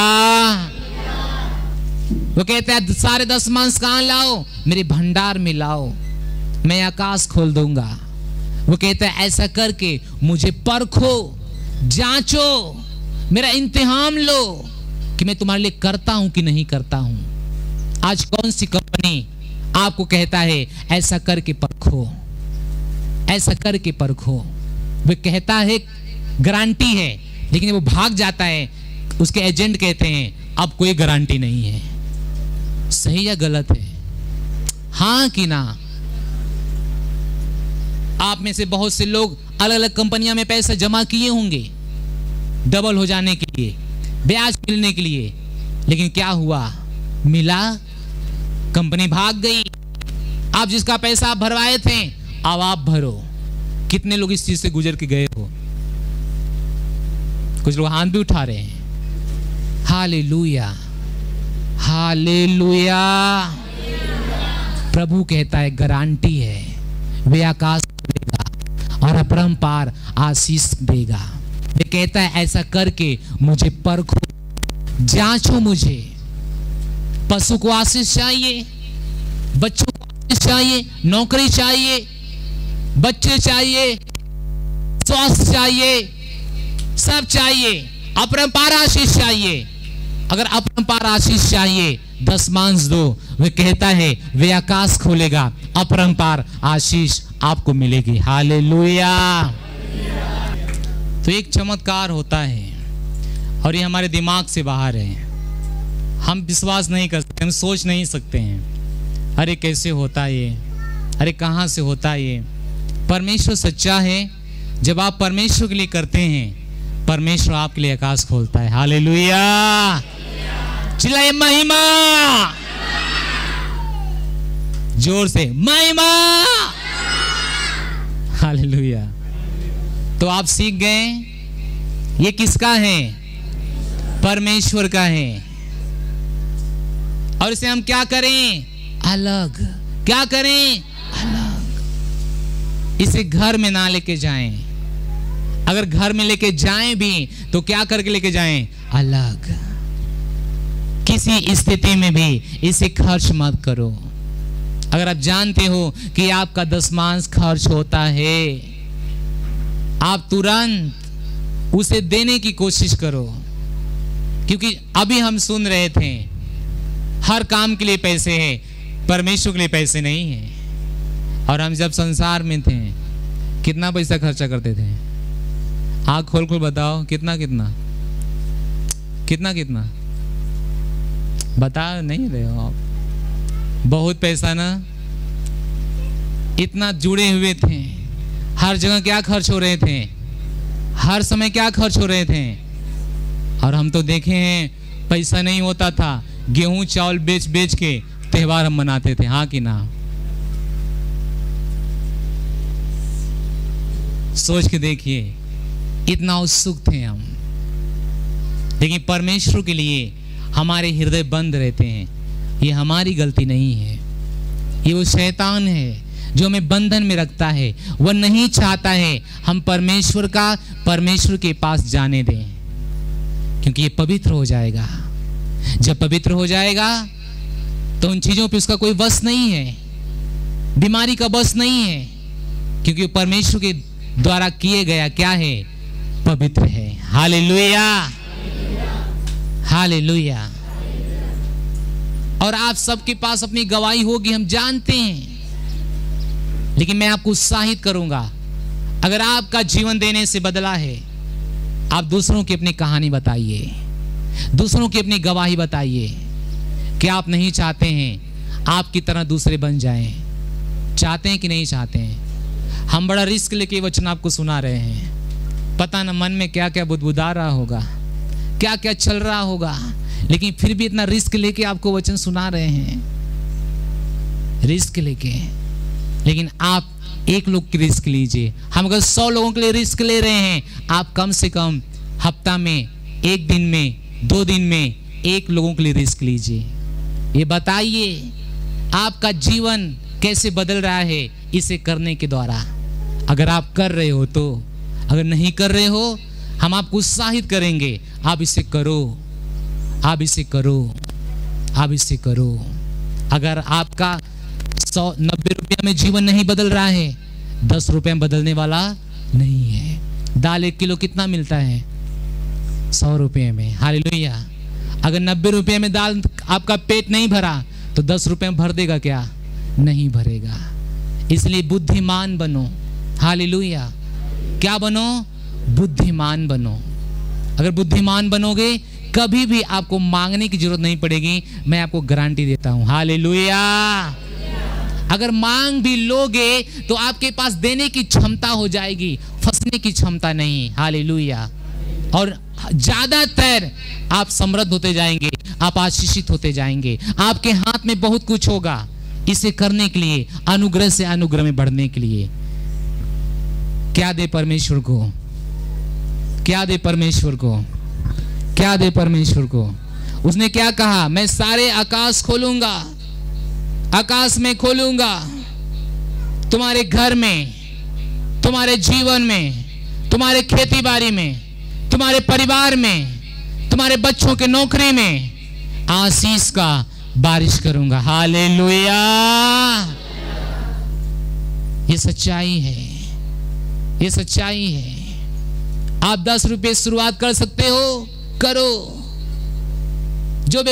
वो कहता है सारे दशमांश कहां लाओ? मेरे भंडार में लाओ, मैं आकाश खोल दूंगा। वो कहता है ऐसा करके मुझे परखो, जांचो, मेरा इम्तिहान लो कि मैं तुम्हारे लिए करता हूं कि नहीं करता हूं। आज कौन सी कंपनी आपको कहता है ऐसा करके परखो, ऐसा करके परखो। वे कहता है गारंटी है, लेकिन वो भाग जाता है, उसके एजेंट कहते हैं अब कोई गारंटी नहीं है। सही या गलत है? हाँ कि ना? आप में से बहुत से लोग अलग अलग कंपनियों में पैसा जमा किए होंगे डबल हो जाने के लिए, ब्याज मिलने के लिए, लेकिन क्या हुआ? मिला? कंपनी भाग गई। आप जिसका पैसा आप भरवाए थे अब आप भरो। कितने लोग इस चीज से गुजर के गए हो? कुछ लोग हाथ भी उठा रहे हैं। Hallelujah, hallelujah. प्रभु कहता है गारंटी है, वे आकाश देगा और अपरंपार आशीष देगा। वे कहता है ऐसा करके मुझे परखो, जांचो मुझे। पशु को आशीष चाहिए, बच्चों को आशीष चाहिए, नौकरी चाहिए, बच्चे चाहिए, स्वास्थ्य चाहिए, सब चाहिए, अपरंपार आशीष चाहिए। अगर अपरंपार आशीष चाहिए 10 मांस दो, वे कहता है वे आकाश खोलेगा, अपरंपार आशीष आपको मिलेगी। हालेलुया। तो एक चमत्कार होता है और ये हमारे दिमाग से बाहर है। हम विश्वास नहीं कर सकते, हम सोच नहीं सकते हैं, अरे कैसे होता है ये, अरे कहाँ से होता है ये। परमेश्वर सच्चा है। जब आप परमेश्वर के लिए करते हैं, परमेश्वर आपके लिए आकाश खोलता है। हालेलुया। चिल्लाइए महिमा, जोर से महिमा। हालेलुया। तो आप सीख गए ये किसका है? परमेश्वर का है। और इसे हम क्या करें? अलग। क्या करें? अलग। इसे घर में ना लेके जाएं। अगर घर में लेके जाएं भी तो क्या करके लेके जाएं? अलग। किसी स्थिति में भी इसे खर्च मत करो। अगर आप जानते हो कि आपका दशमांश खर्च होता है, आप तुरंत उसे देने की कोशिश करो। क्योंकि अभी हम सुन रहे थे हर काम के लिए पैसे हैं, परमेश्वर के लिए पैसे नहीं है। और हम जब संसार में थे कितना पैसा खर्चा करते थे? आँख खोल खोल बताओ, कितना कितना कितना कितना बता नहीं रहे हो आप? बहुत पैसा ना। इतना जुड़े हुए थे, हर जगह क्या खर्च हो रहे थे, हर समय क्या खर्च हो रहे थे। और हम तो देखे हैं पैसा नहीं होता था, गेहूं चावल बेच बेच के त्योहार हम मनाते थे। हाँ कि ना? सोच के देखिए, इतना उत्सुक थे हम। लेकिन परमेश्वर के लिए हमारे हृदय बंद रहते हैं। ये हमारी गलती नहीं है, ये वो शैतान है जो हमें बंधन में रखता है। वह नहीं चाहता है हम परमेश्वर के पास जाने दें, क्योंकि ये पवित्र हो जाएगा। जब पवित्र हो जाएगा तो उन चीजों पे उसका कोई बस नहीं है, बीमारी का बस नहीं है, क्योंकि परमेश्वर के द्वारा किए गया क्या है? पवित्र है। Hallelujah, hallelujah. और आप सबके पास अपनी गवाही होगी, हम जानते हैं। लेकिन मैं आपको उत्साहित करूंगा, अगर आपका जीवन देने से बदला है, आप दूसरों की अपनी कहानी बताइए, दूसरों की अपनी गवाही बताइए। क्या आप नहीं चाहते हैं आपकी तरह दूसरे बन जाएं? चाहते हैं कि नहीं चाहते हैं? हम बड़ा रिस्क लेके वचन आपको सुना रहे हैं। पता ना मन में क्या क्या बुदबुदा रहा होगा, क्या क्या चल रहा होगा, लेकिन फिर भी इतना रिस्क लेके आपको वचन सुना रहे हैं, रिस्क लेके। लेकिन आप एक लोग की रिस्क लीजिए। हम अगर 100 लोगों के लिए रिस्क ले रहे हैं, आप कम से कम हफ्ता में, एक दिन में, 2 दिन में 1 लोगों के लिए रिस्क लीजिए। ये बताइए आपका जीवन कैसे बदल रहा है इसे करने के द्वारा। अगर आप कर रहे हो तो, अगर नहीं कर रहे हो, हम आपको उत्साहित करेंगे, आप इसे करो, आप इसे करो, आप इसे करो। अगर आपका 190 रुपया में जीवन नहीं बदल रहा है, 10 रुपये में बदलने वाला नहीं है। दाल 1 किलो कितना मिलता है? 100 रुपये में। हालेलुया। अगर 90 रुपये में दाल आपका पेट नहीं भरा तो 10 रुपये में भर देगा क्या? नहीं भरेगा। इसलिए बुद्धिमान बनो। हालेलुया। क्या बनो? बुद्धिमान बनो। अगर बुद्धिमान बनोगे कभी भी आपको मांगने की जरूरत नहीं पड़ेगी, मैं आपको गारंटी देता हूं। हालेलुया। अगर मांग भी लोगे तो आपके पास देने की क्षमता हो जाएगी, फंसने की क्षमता नहीं। हालेलुया। और ज्यादातर आप समृद्ध होते जाएंगे, आप आशीषित होते जाएंगे, आपके हाथ में बहुत कुछ होगा। इसे करने के लिए, अनुग्रह से अनुग्रह में बढ़ने के लिए क्या दे परमेश्वर को? क्या दे परमेश्वर को? क्या दे परमेश्वर को? उसने क्या कहा? मैं सारे आकाश खोलूंगा, आकाश में खोलूंगा, तुम्हारे घर में, तुम्हारे जीवन में, तुम्हारे खेती बाड़ी में, तुम्हारे परिवार में, तुम्हारे बच्चों के नौकरी में आशीष का बारिश करूंगा। हालेलुया। ये सच्चाई है, ये सच्चाई है। आप 10 रुपए शुरुआत कर सकते हो, करो। जो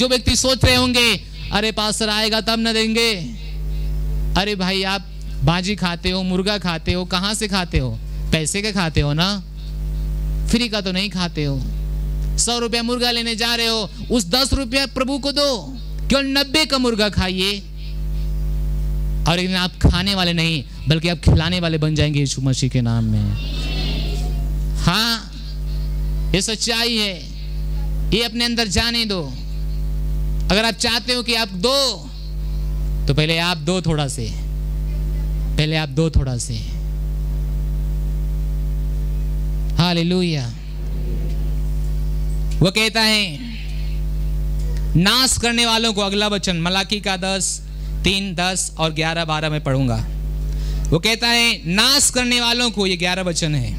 व्यक्ति सोच रहे होंगे अरे पास्टर आएगा तब न देंगे, अरे भाई आप भाजी खाते हो, मुर्गा खाते हो, कहां से खाते हो? पैसे के खाते हो ना, फ्री का तो नहीं खाते हो। 100 रुपया मुर्गा लेने जा रहे हो, उस 10 रुपया प्रभु को दो, केवल 90 का मुर्गा खाइए। और लेकिन आप खाने वाले नहीं बल्कि आप खिलाने वाले बन जाएंगे यीशु मसीह के नाम में। हाँ, ये सच्चाई है, ये अपने अंदर जाने दो। अगर आप चाहते हो कि आप दो तो पहले आप दो थोड़ा से, पहले आप दो थोड़ा से। हालेलुया। वो कहता है नाश करने वालों को, अगला वचन मलाकी का 10:3, 10 और 11, 12 में पढ़ूंगा। वो कहता है नाश करने वालों को, ये 11 वचन है।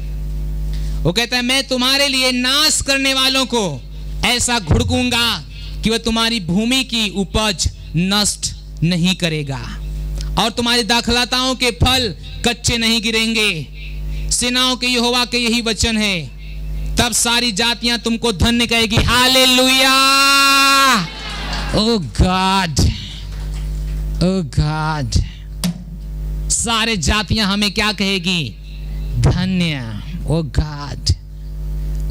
वो कहता है मैं तुम्हारे लिए नाश करने वालों को ऐसा घुड़कूंगा कि वह तुम्हारी भूमि की उपज नष्ट नहीं करेगा और तुम्हारी दाखलताओं के फल कच्चे नहीं गिरेंगे। सेनाओं के यहोवा के यही वचन है, तब सारी जातियां तुमको धन्य कहेगी। हालेलुया। ओ गॉड, ओ गॉड, सारे जातियां हमें क्या कहेगी? धन्य। ओ गॉड,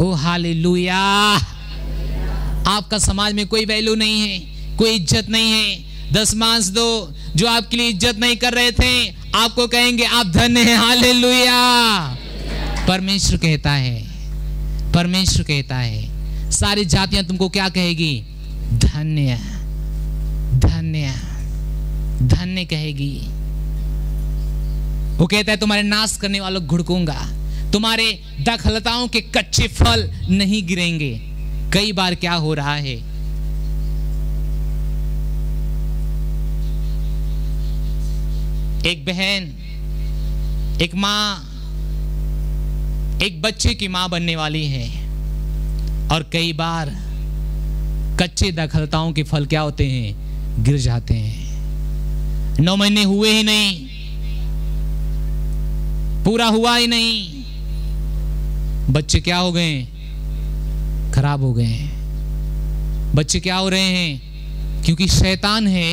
ओ हालेलुया। आपका समाज में कोई वैल्यू नहीं है, कोई इज्जत नहीं है। 10 मांस दो, जो आपके लिए इज्जत नहीं कर रहे थे आपको कहेंगे आप धन्य हैं। हालेलुया। परमेश्वर कहता है, परमेश्वर कहता है सारी जातियां तुमको क्या कहेगी? धन्य, धन्य, धन्य कहेगी। वो कहता है तुम्हारे नाश करने वालों को घुड़कूंगा, तुम्हारे दाखलताओं के कच्चे फल नहीं गिरेंगे। कई बार क्या हो रहा है, एक बहन, एक मां, एक बच्चे की मां बनने वाली है और कई बार कच्चे दाखलताओं के फल क्या होते हैं? गिर जाते हैं। 9 महीने हुए ही नहीं, पूरा हुआ ही नहीं, बच्चे क्या हो गए? खराब हो गए। बच्चे क्या हो रहे हैं? क्योंकि शैतान है,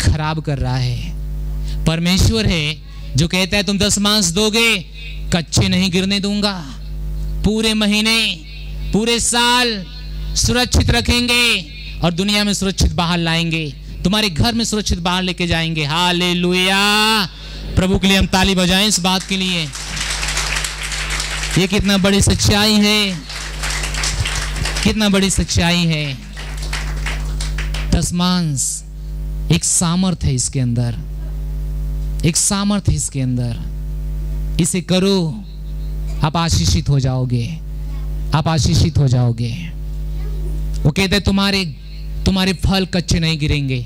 खराब कर रहा है। परमेश्वर है जो कहता है तुम 10 मांस दोगे, कच्चे नहीं गिरने दूंगा। पूरे महीने, पूरे साल सुरक्षित रखेंगे और दुनिया में सुरक्षित बाहर लाएंगे, तुम्हारे घर में सुरक्षित बाहर लेके जाएंगे। हालेलुया। प्रभु के लिए हम ताली बजाएं इस बात के लिए। ये कितना बड़ी सच्चाई है, कितना बड़ी सच्चाई है। 10 मांस एक सामर्थ है इसके अंदर, एक सामर्थ है इसके अंदर। इसे करो, आप आशीषित हो जाओगे, आप आशीषित हो जाओगे। वो कहते हैं तुम्हारे फल कच्चे नहीं गिरेंगे।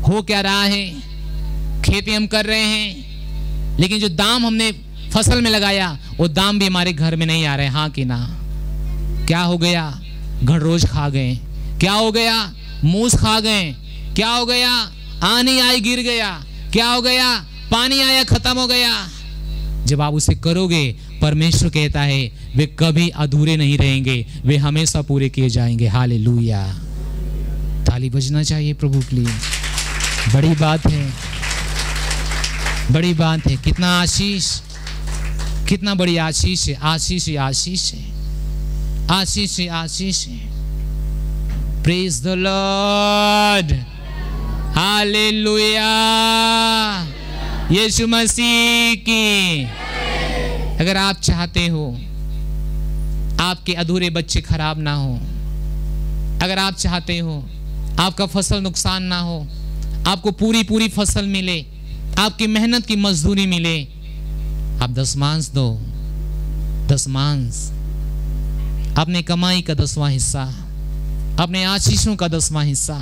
हो क्या रहा है? खेती हम कर रहे हैं लेकिन जो दाम हमने फसल में लगाया वो दाम भी हमारे घर में नहीं आ रहे। हाँ कि ना? क्या हो गया? घड़रोज खा गए। क्या हो गया? मूस खा गए। क्या हो गया? आनी आई गिर गया। क्या हो गया? पानी आया खत्म हो गया। जब आप उसे करोगे, परमेश्वर कहता है वे कभी अधूरे नहीं रहेंगे, वे हमेशा पूरे किए जाएंगे। हालेलुया। ताली बजना चाहिए प्रभु के लिए, बड़ी बात है। बड़ी बात है। कितना आशीष, कितना बड़ी आशीष है। आशीष ही आशीष है, आशीष ही आशीष है। प्रेज द लॉर्ड, हालेलुया, यीशु मसीह की। अगर आप चाहते हो आपके अधूरे बच्चे खराब ना हो, अगर आप चाहते हो आपका फसल नुकसान ना हो, आपको पूरी पूरी फसल मिले, आपकी मेहनत की मजदूरी मिले, आप दशमांश दो। दशमांश, अपने कमाई का 10वां हिस्सा, अपने आशीषों का 10वां हिस्सा।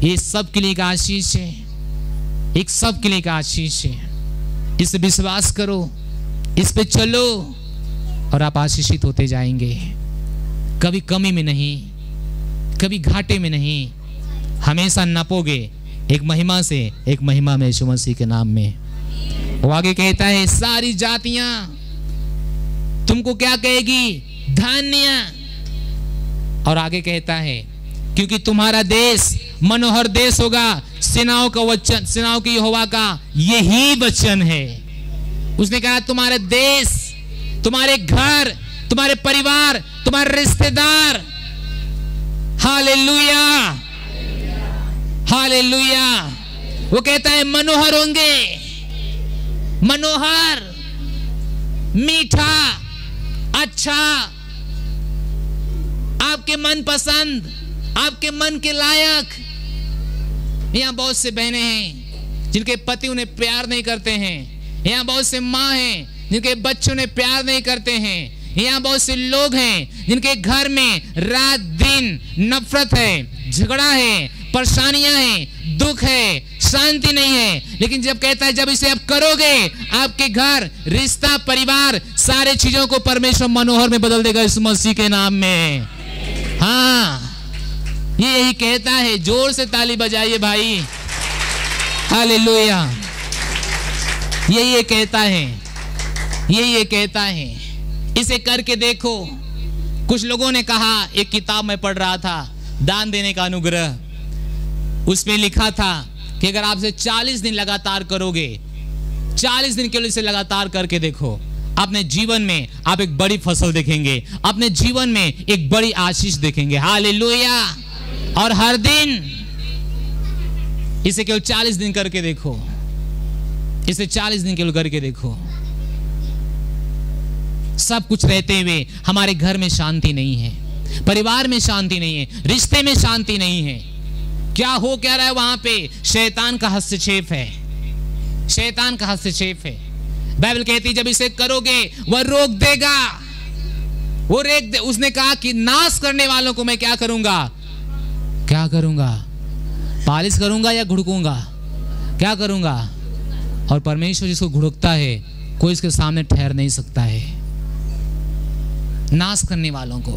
ये सब के लिए एक आशीष है, एक सब के लिए एक आशीष है। इस पे विश्वास करो, इस पे चलो और आप आशीषित होते जाएंगे। कभी कमी में नहीं, कभी घाटे में नहीं, हमेशा नपोगे एक महिमा से एक महिमा में, यीशु मसीह के नाम में। वो आगे कहता है सारी जातियां तुमको क्या कहेगी? धन्य। और आगे कहता है क्योंकि तुम्हारा देश मनोहर देश होगा। सेनाओं का वचन, सेनाओं के यहोवा का यही वचन है। उसने कहा तुम्हारे देश, तुम्हारे घर, तुम्हारे परिवार, तुम्हारे रिश्तेदार, हालेलुया, हालेलुया। वो कहता है मनोहर होंगे, मनोहर, मीठा, अच्छा, आपके मन पसंद, आपके मन के लायक। यहां बहुत से बहनें हैं जिनके पति उन्हें प्यार नहीं करते हैं। यहां बहुत से माँ हैं जिनके बच्चे उन्हें प्यार नहीं करते हैं। यहाँ बहुत से लोग हैं जिनके घर में रात दिन नफरत है, झगड़ा है, परेशानियां हैं, दुख है, शांति नहीं है। लेकिन जब कहता है जब इसे आप करोगे, आपके घर, रिश्ता, परिवार, सारे चीजों को परमेश्वर मनोहर में बदल देगा इस मसीह के नाम में। हाँ, ये यही कहता है। जोर से ताली बजाइए भाई, हालेलुया। ये कहता है, ये कहता है। इसे करके देखो। कुछ लोगों ने कहा, एक किताब में पढ़ रहा था, दान देने का अनुग्रह, उसमें लिखा था कि अगर आप इसे 40 दिन लगातार करोगे, 40 दिन के लिए इसे लगातार करके देखो, अपने जीवन में आप एक बड़ी फसल देखेंगे, अपने जीवन में एक बड़ी आशीष देखेंगे। हालेलुया। और हर दिन इसे केवल 40 दिन करके देखो, इसे 40 दिन केवल करके देखो। सब कुछ रहते हुए हमारे घर में शांति नहीं है, परिवार में शांति नहीं है, रिश्ते में शांति नहीं है। क्या हो क्या रहा है वहां पे? शैतान का हस्तक्षेप है, शैतान का हस्तक्षेप है। बाइबल कहती है जब इसे करोगे वह रोक देगा, वो रोक दे। उसने कहा कि नाश करने वालों को मैं क्या करूंगा? क्या करूंगा? पालिश करूंगा या घुड़कूंगा? क्या करूंगा? और परमेश्वर जिसको घुड़कता है कोई इसके सामने ठहर नहीं सकता है, नाश करने वालों को।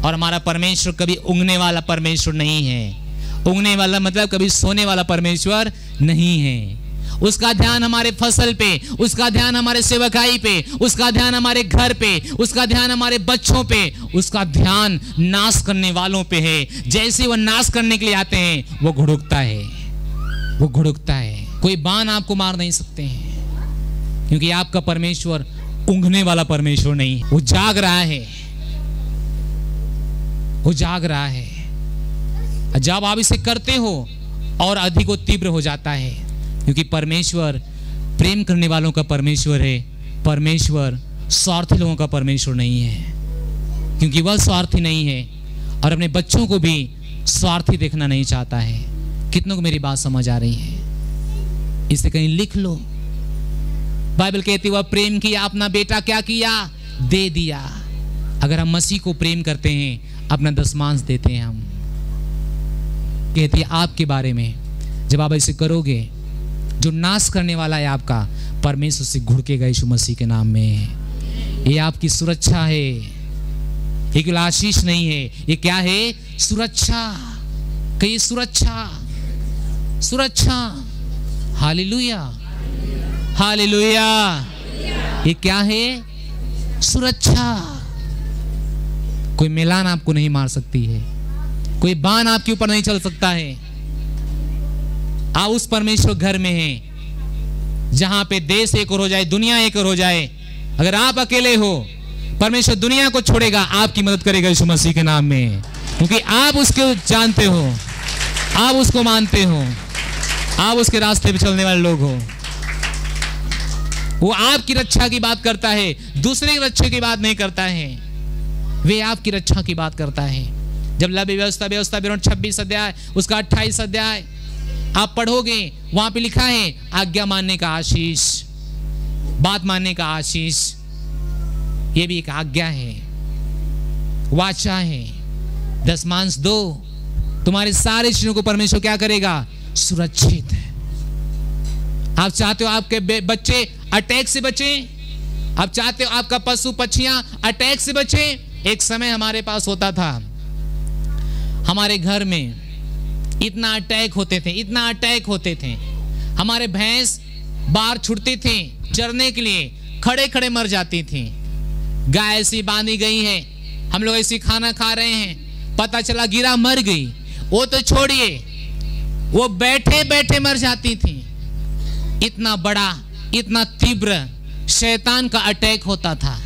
और हमारा परमेश्वर कभी उंगने वाला परमेश्वर नहीं है। उंगने वाला मतलब कभी सोने वाला परमेश्वर नहीं है। उसका ध्यान हमारे फसल पे, उसका ध्यान हमारे सेवकाई पे, उसका ध्यान हमारे घर पे, उसका ध्यान हमारे बच्चों पे, उसका ध्यान नाश करने वालों पे है। जैसे वो नाश करने के लिए आते हैं वो घुड़कता है, वो घुड़कता है। कोई बाण आपको मार नहीं सकते हैं, क्योंकि आपका परमेश्वर ऊँघने वाला परमेश्वर नहीं है। वो जाग रहा है, वो जाग रहा है। जब आप इसे करते हो और अधिक वो तीव्र हो जाता है, क्योंकि परमेश्वर प्रेम करने वालों का परमेश्वर है। परमेश्वर स्वार्थी लोगों का परमेश्वर नहीं है, क्योंकि वह स्वार्थी नहीं है और अपने बच्चों को भी स्वार्थी देखना नहीं चाहता है। कितनों को मेरी बात समझ आ रही है? इसे कहीं लिख लो। बाइबल कहती है वह प्रेम किया, अपना बेटा क्या किया? दे दिया। अगर हम मसीह को प्रेम करते हैं, अपना दशमांश देते हैं हम। कहती है आपके बारे में, जब आप ऐसे करोगे, जो नाश करने वाला है आपका, परमेश्वर से घुड़केगा यीशु मसीह के नाम में। ये आपकी सुरक्षा है, ये केवल आशीष नहीं है। ये क्या है? सुरक्षा। कहिए सुरक्षा, सुरक्षा। Hallelujah, hallelujah. ये क्या है? सुरक्षा। कोई मिलान आपको नहीं मार सकती है, कोई बाण आपके ऊपर नहीं चल सकता है। आप उस परमेश्वर घर में हैं जहां पे देश एक और हो जाए, दुनिया एक और हो जाए, अगर आप अकेले हो, परमेश्वर दुनिया को छोड़ेगा, आपकी मदद करेगा यीशु मसीह के नाम में, क्योंकि आप उसको जानते हो, आप उसको मानते हो, आप उसके रास्ते पे चलने वाले लोग हो। वो आपकी रक्षा की बात करता है, दूसरे की रक्षा की बात नहीं करता है, वे आपकी रक्षा की बात करता है। जब लवी व्यवस्था विवरण 26 अध्याय उसका 28 अध्याय आप पढ़ोगे, वहां पे लिखा है आज्ञा मानने का आशीष, बात मानने का आशीष, ये भी एक आज्ञा है, वाचा है। दशमांश दो, तुम्हारे सारे चीजों को परमेश्वर क्या करेगा? सुरक्षित है। आप चाहते हो आपके बच्चे अटैक से बचे, आप चाहते हो आपका पशु पक्षियां अटैक से बचे। एक समय हमारे पास होता था, हमारे घर में इतना अटैक होते थे, इतना अटैक होते थे, हमारे भैंस बाहर छुटती थी चरने के लिए, खड़े खड़े मर जाती थी। गाय ऐसी बांधी गई है, हम लोग ऐसी खाना खा रहे हैं, पता चला गिरा मर गई, वो तो छोड़िए, वो बैठे बैठे मर जाती थी। इतना बड़ा, इतना तीव्र शैतान का अटैक होता था।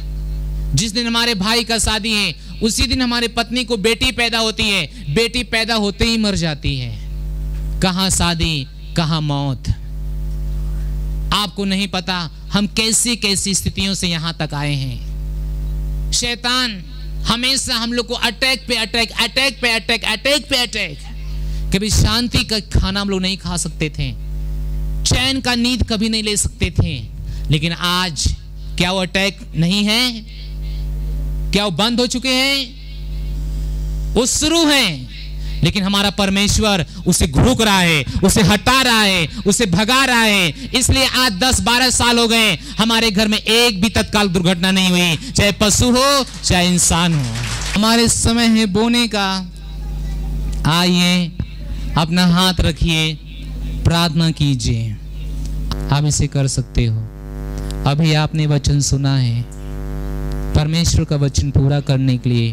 जिस दिन हमारे भाई का शादी है, उसी दिन हमारी पत्नी को बेटी पैदा होती है, बेटी पैदा होते ही मर जाती है। कहां शादी, कहां मौत, आपको नहीं पता हम कैसी कैसी स्थितियों से यहां तक आए हैं। शैतान हमेशा हम लोग को अटैक पे अटैक, अटैक पे अटैक, अटैक पे अटैक। कभी शांति का खाना हम लोग नहीं खा सकते थे, चैन का नींद कभी नहीं ले सकते थे। लेकिन आज क्या वो अटैक नहीं है? क्या वो बंद हो चुके हैं? वो शुरू हैं, लेकिन हमारा परमेश्वर उसे घूक रहा है, उसे हटा रहा है, उसे भगा रहा है। इसलिए आज 10-12 साल हो गए, हमारे घर में एक भी तत्काल दुर्घटना नहीं हुई, चाहे पशु हो चाहे इंसान हो। हमारे समय है बोने का। आइए अपना हाथ रखिए, प्रार्थना कीजिए। आप इसे कर सकते हो। अभी आपने वचन सुना है, परमेश्वर का वचन पूरा करने के लिए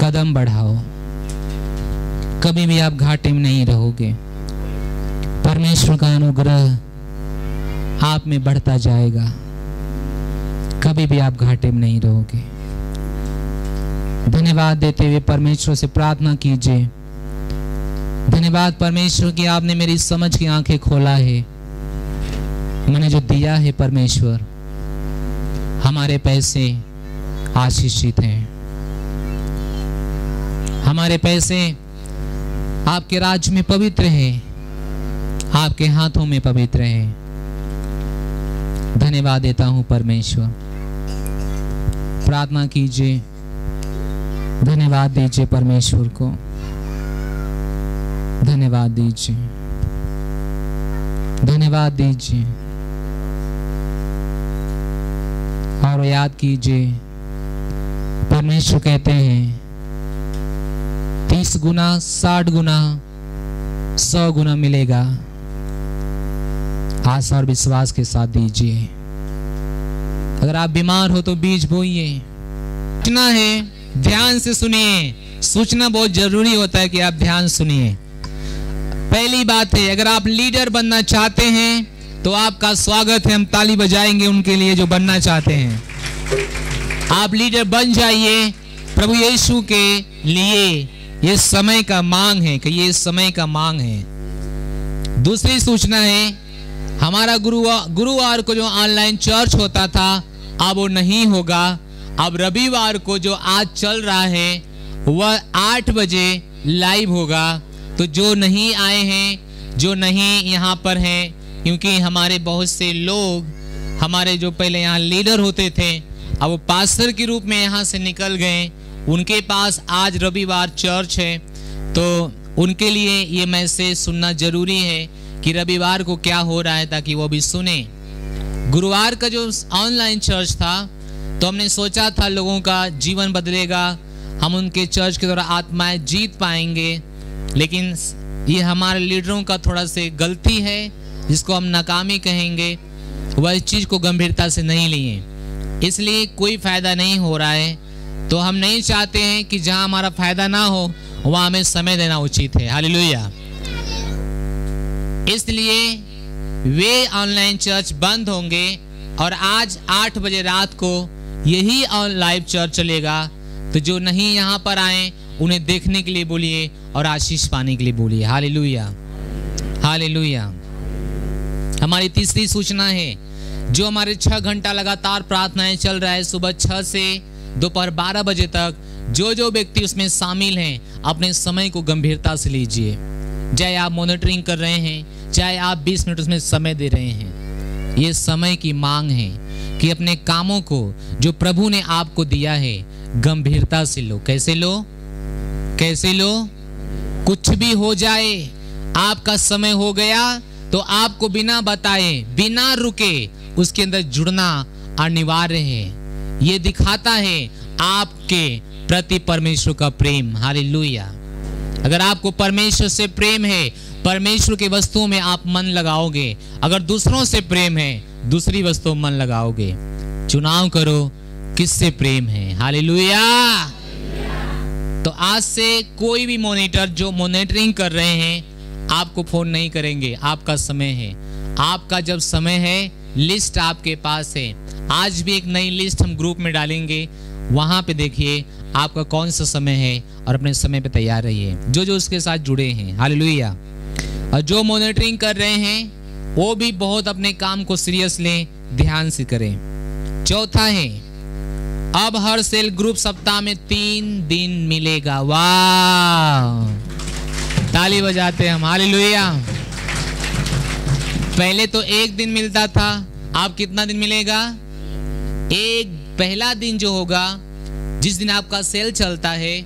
कदम बढ़ाओ। कभी भी आप घाटे में नहीं रहोगे। परमेश्वर का अनुग्रह आप में बढ़ता जाएगा, कभी भी आप घाटे में नहीं रहोगे। धन्यवाद देते हुए परमेश्वर से प्रार्थना कीजिए। धन्यवाद परमेश्वर कि आपने मेरी समझ की आंखें खोला है। मैंने जो दिया है परमेश्वर, हमारे पैसे आशीषित हैं, हमारे पैसे आपके राज्य में पवित्र है, आपके हाथों में पवित्र है। धन्यवाद देता हूं परमेश्वर। प्रार्थना कीजिए, धन्यवाद दीजिए परमेश्वर को, धन्यवाद दीजिए, धन्यवाद दीजिए। और याद कीजिए, परमेश्वर कहते हैं 30 गुना, 60 गुना, 100 गुना मिलेगा। आशा और विश्वास के साथ दीजिए। अगर आप बीमार हो तो बीज बोइए। सूचना है, ध्यान से सुनिए। सूचना बहुत जरूरी होता है कि आप ध्यान सुनिए। पहली बात है, अगर आप लीडर बनना चाहते हैं तो आपका स्वागत है। हम ताली बजाएंगे उनके लिए जो बनना चाहते हैं। आप लीडर बन जाइए प्रभु यीशु के लिए। ये समय का मांग है, कि ये समय का मांग है। दूसरी सूचना है, हमारा गुरुवार को जो ऑनलाइन चर्च होता था अब वो नहीं होगा। अब रविवार को जो आज चल रहा है वह 8 बजे लाइव होगा। तो जो नहीं आए हैं, जो नहीं यहाँ पर हैं, क्योंकि हमारे बहुत से लोग, हमारे जो पहले यहाँ लीडर होते थे, अब वो पास्टर के रूप में यहाँ से निकल गए। उनके पास आज रविवार चर्च है, तो उनके लिए ये मैसेज सुनना जरूरी है कि रविवार को क्या हो रहा है, ताकि वो भी सुने। गुरुवार का जो ऑनलाइन चर्च था, तो हमने सोचा था लोगों का जीवन बदलेगा, हम उनके चर्च के द्वारा आत्माएं जीत पाएंगे। लेकिन ये हमारे लीडरों का थोड़ा से गलती है, जिसको हम नाकामी कहेंगे। वह इस चीज को गंभीरता से नहीं लिए, इसलिए कोई फायदा नहीं हो रहा है। तो हम नहीं चाहते हैं कि जहां हमारा फायदा ना हो वहां हमें समय देना उचित है। हालेलुया। इसलिए वे ऑनलाइन चर्च बंद होंगे और आज 8 बजे रात को यही लाइव चर्च चलेगा। तो जो नहीं यहाँ पर आए उन्हें देखने के लिए बोलिए और आशीष पाने के लिए बोलिए। Hallelujah, hallelujah. हमारी तीसरी सूचना है, जो हमारे 6 घंटा लगातार प्रार्थनाएं चल रहा है, सुबह 6 से दोपहर 12 बजे तक, जो व्यक्ति उसमें शामिल हैं अपने समय को गंभीरता से लीजिए। चाहे आप मॉनिटरिंग कर रहे हैं, चाहे आप 20 मिनट उसमें समय दे रहे हैं, ये समय की मांग है कि अपने कामों को जो प्रभु ने आपको दिया है गंभीरता से लो। कैसे लो? कैसे लो? कुछ भी हो जाए, आपका समय हो गया तो आपको बिना बताए, बिना रुके उसके अंदर जुड़ना अनिवार्य है। ये दिखाता है आपके प्रति परमेश्वर का प्रेम। हालेलुया। अगर आपको परमेश्वर से प्रेम है, परमेश्वर की वस्तुओं में आप मन लगाओगे। अगर दूसरों से प्रेम है, दूसरी वस्तुओं में मन लगाओगे। चुनाव करो किससे प्रेम है। हालेलुया। तो आज से कोई भी मॉनिटर जो मॉनिटरिंग कर रहे हैं आपको फोन नहीं करेंगे। आपका समय है, आपका जब समय है, लिस्ट आपके पास है। आज भी एक नई लिस्ट हम ग्रुप में डालेंगे, वहां पे देखिए आपका कौन सा समय है और अपने समय पे तैयार रहिए। जो उसके साथ जुड़े हैं, हालेलुया। और जो मॉनिटरिंग कर रहे हैं वो भी बहुत अपने काम को सीरियस लें, ध्यान से करें। चौथा है, अब हर सेल ग्रुप सप्ताह में 3 दिन मिलेगा। वाह, ताली बजाते हम, हालेलुया। पहले तो 1 दिन मिलता था, अब कितना दिन मिलेगा? पहला दिन जो होगा, जिस दिन आपका सेल चलता है,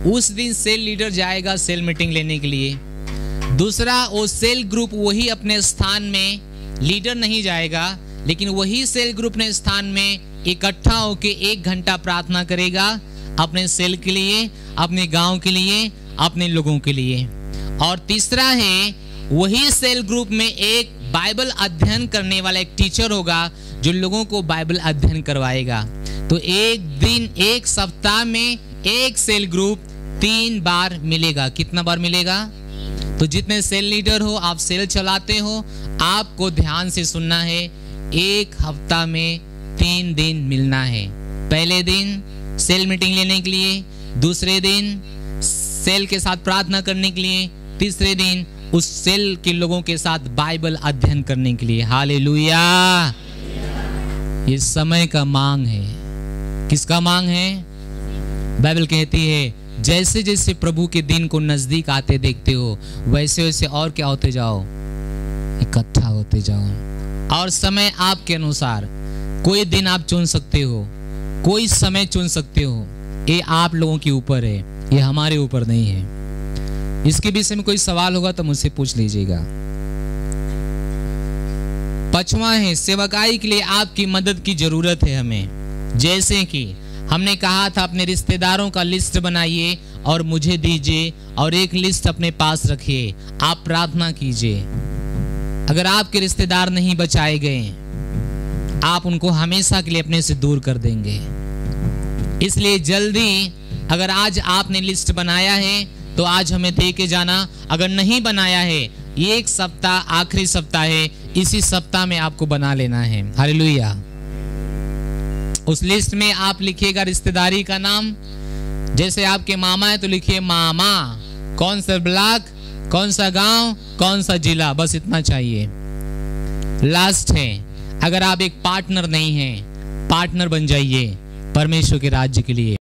उस दिन सेल लीडर जाएगा सेल मीटिंग लेने के लिए। दूसरा, वो सेल ग्रुप वही अपने स्थान में, लीडर नहीं जाएगा, लेकिन वही सेल ग्रुप अपने स्थान में इकट्ठा होके 1 घंटा प्रार्थना करेगा अपने सेल के लिए, अपने गांव के लिए, अपने लोगों के लिए। और तीसरा है, वही सेल ग्रुप में एक बाइबल अध्ययन करने वाला एक टीचर होगा जो लोगों को बाइबल अध्ययन करवाएगा। तो एक सप्ताह में एक सेल ग्रुप 3 बार मिलेगा। कितना बार मिलेगा? तो जितने सेल लीडर हो, आप सेल चलाते हो, आपको ध्यान से सुनना है। 1 हफ्ता में 3 दिन मिलना है। पहले दिन सेल मीटिंग लेने के लिए, दूसरे दिन सेल के साथ प्रार्थना करने के लिए, तीसरे दिन उस सेल के लोगों के साथ बाइबल अध्ययन करने के लिए। हालेलुया। ये समय का मांग है। किसका मांग है? बाइबल कहती है, जैसे जैसे प्रभु के दिन को नजदीक आते देखते हो, वैसे वैसे और क्या होते जाओ? इकट्ठा होते जाओ। और समय आपके अनुसार, कोई दिन आप चुन सकते हो, कोई समय चुन सकते हो। ये आप लोगों के ऊपर है, ये हमारे ऊपर नहीं है। इसके विषय में कोई सवाल होगा तो मुझसे पूछ लीजिएगा। 5वां है, सेवकाई के लिए आपकी मदद की जरूरत है हमें। जैसे कि हमने कहा था, अपने रिश्तेदारों का लिस्ट बनाइए और मुझे दीजिए, और एक लिस्ट अपने पास रखिए। आप प्रार्थना कीजिए। अगर आपके रिश्तेदार नहीं बचाए गए, आप उनको हमेशा के लिए अपने से दूर कर देंगे। इसलिए जल्दी, अगर आज आपने लिस्ट बनाया है तो आज हमें दे के जाना। अगर नहीं बनाया है, ये 1 सप्ताह आखिरी सप्ताह है, इसी सप्ताह में आपको बना लेना है। हालेलुया। उस लिस्ट में आप लिखिएगा रिश्तेदारी का नाम। जैसे आपके मामा है तो लिखिए मामा, कौन सा ब्लॉक, कौन सा गांव, कौन सा जिला, बस इतना चाहिए। लास्ट है, अगर आप एक पार्टनर नहीं हैं, पार्टनर बन जाइए परमेश्वर के राज्य के लिए।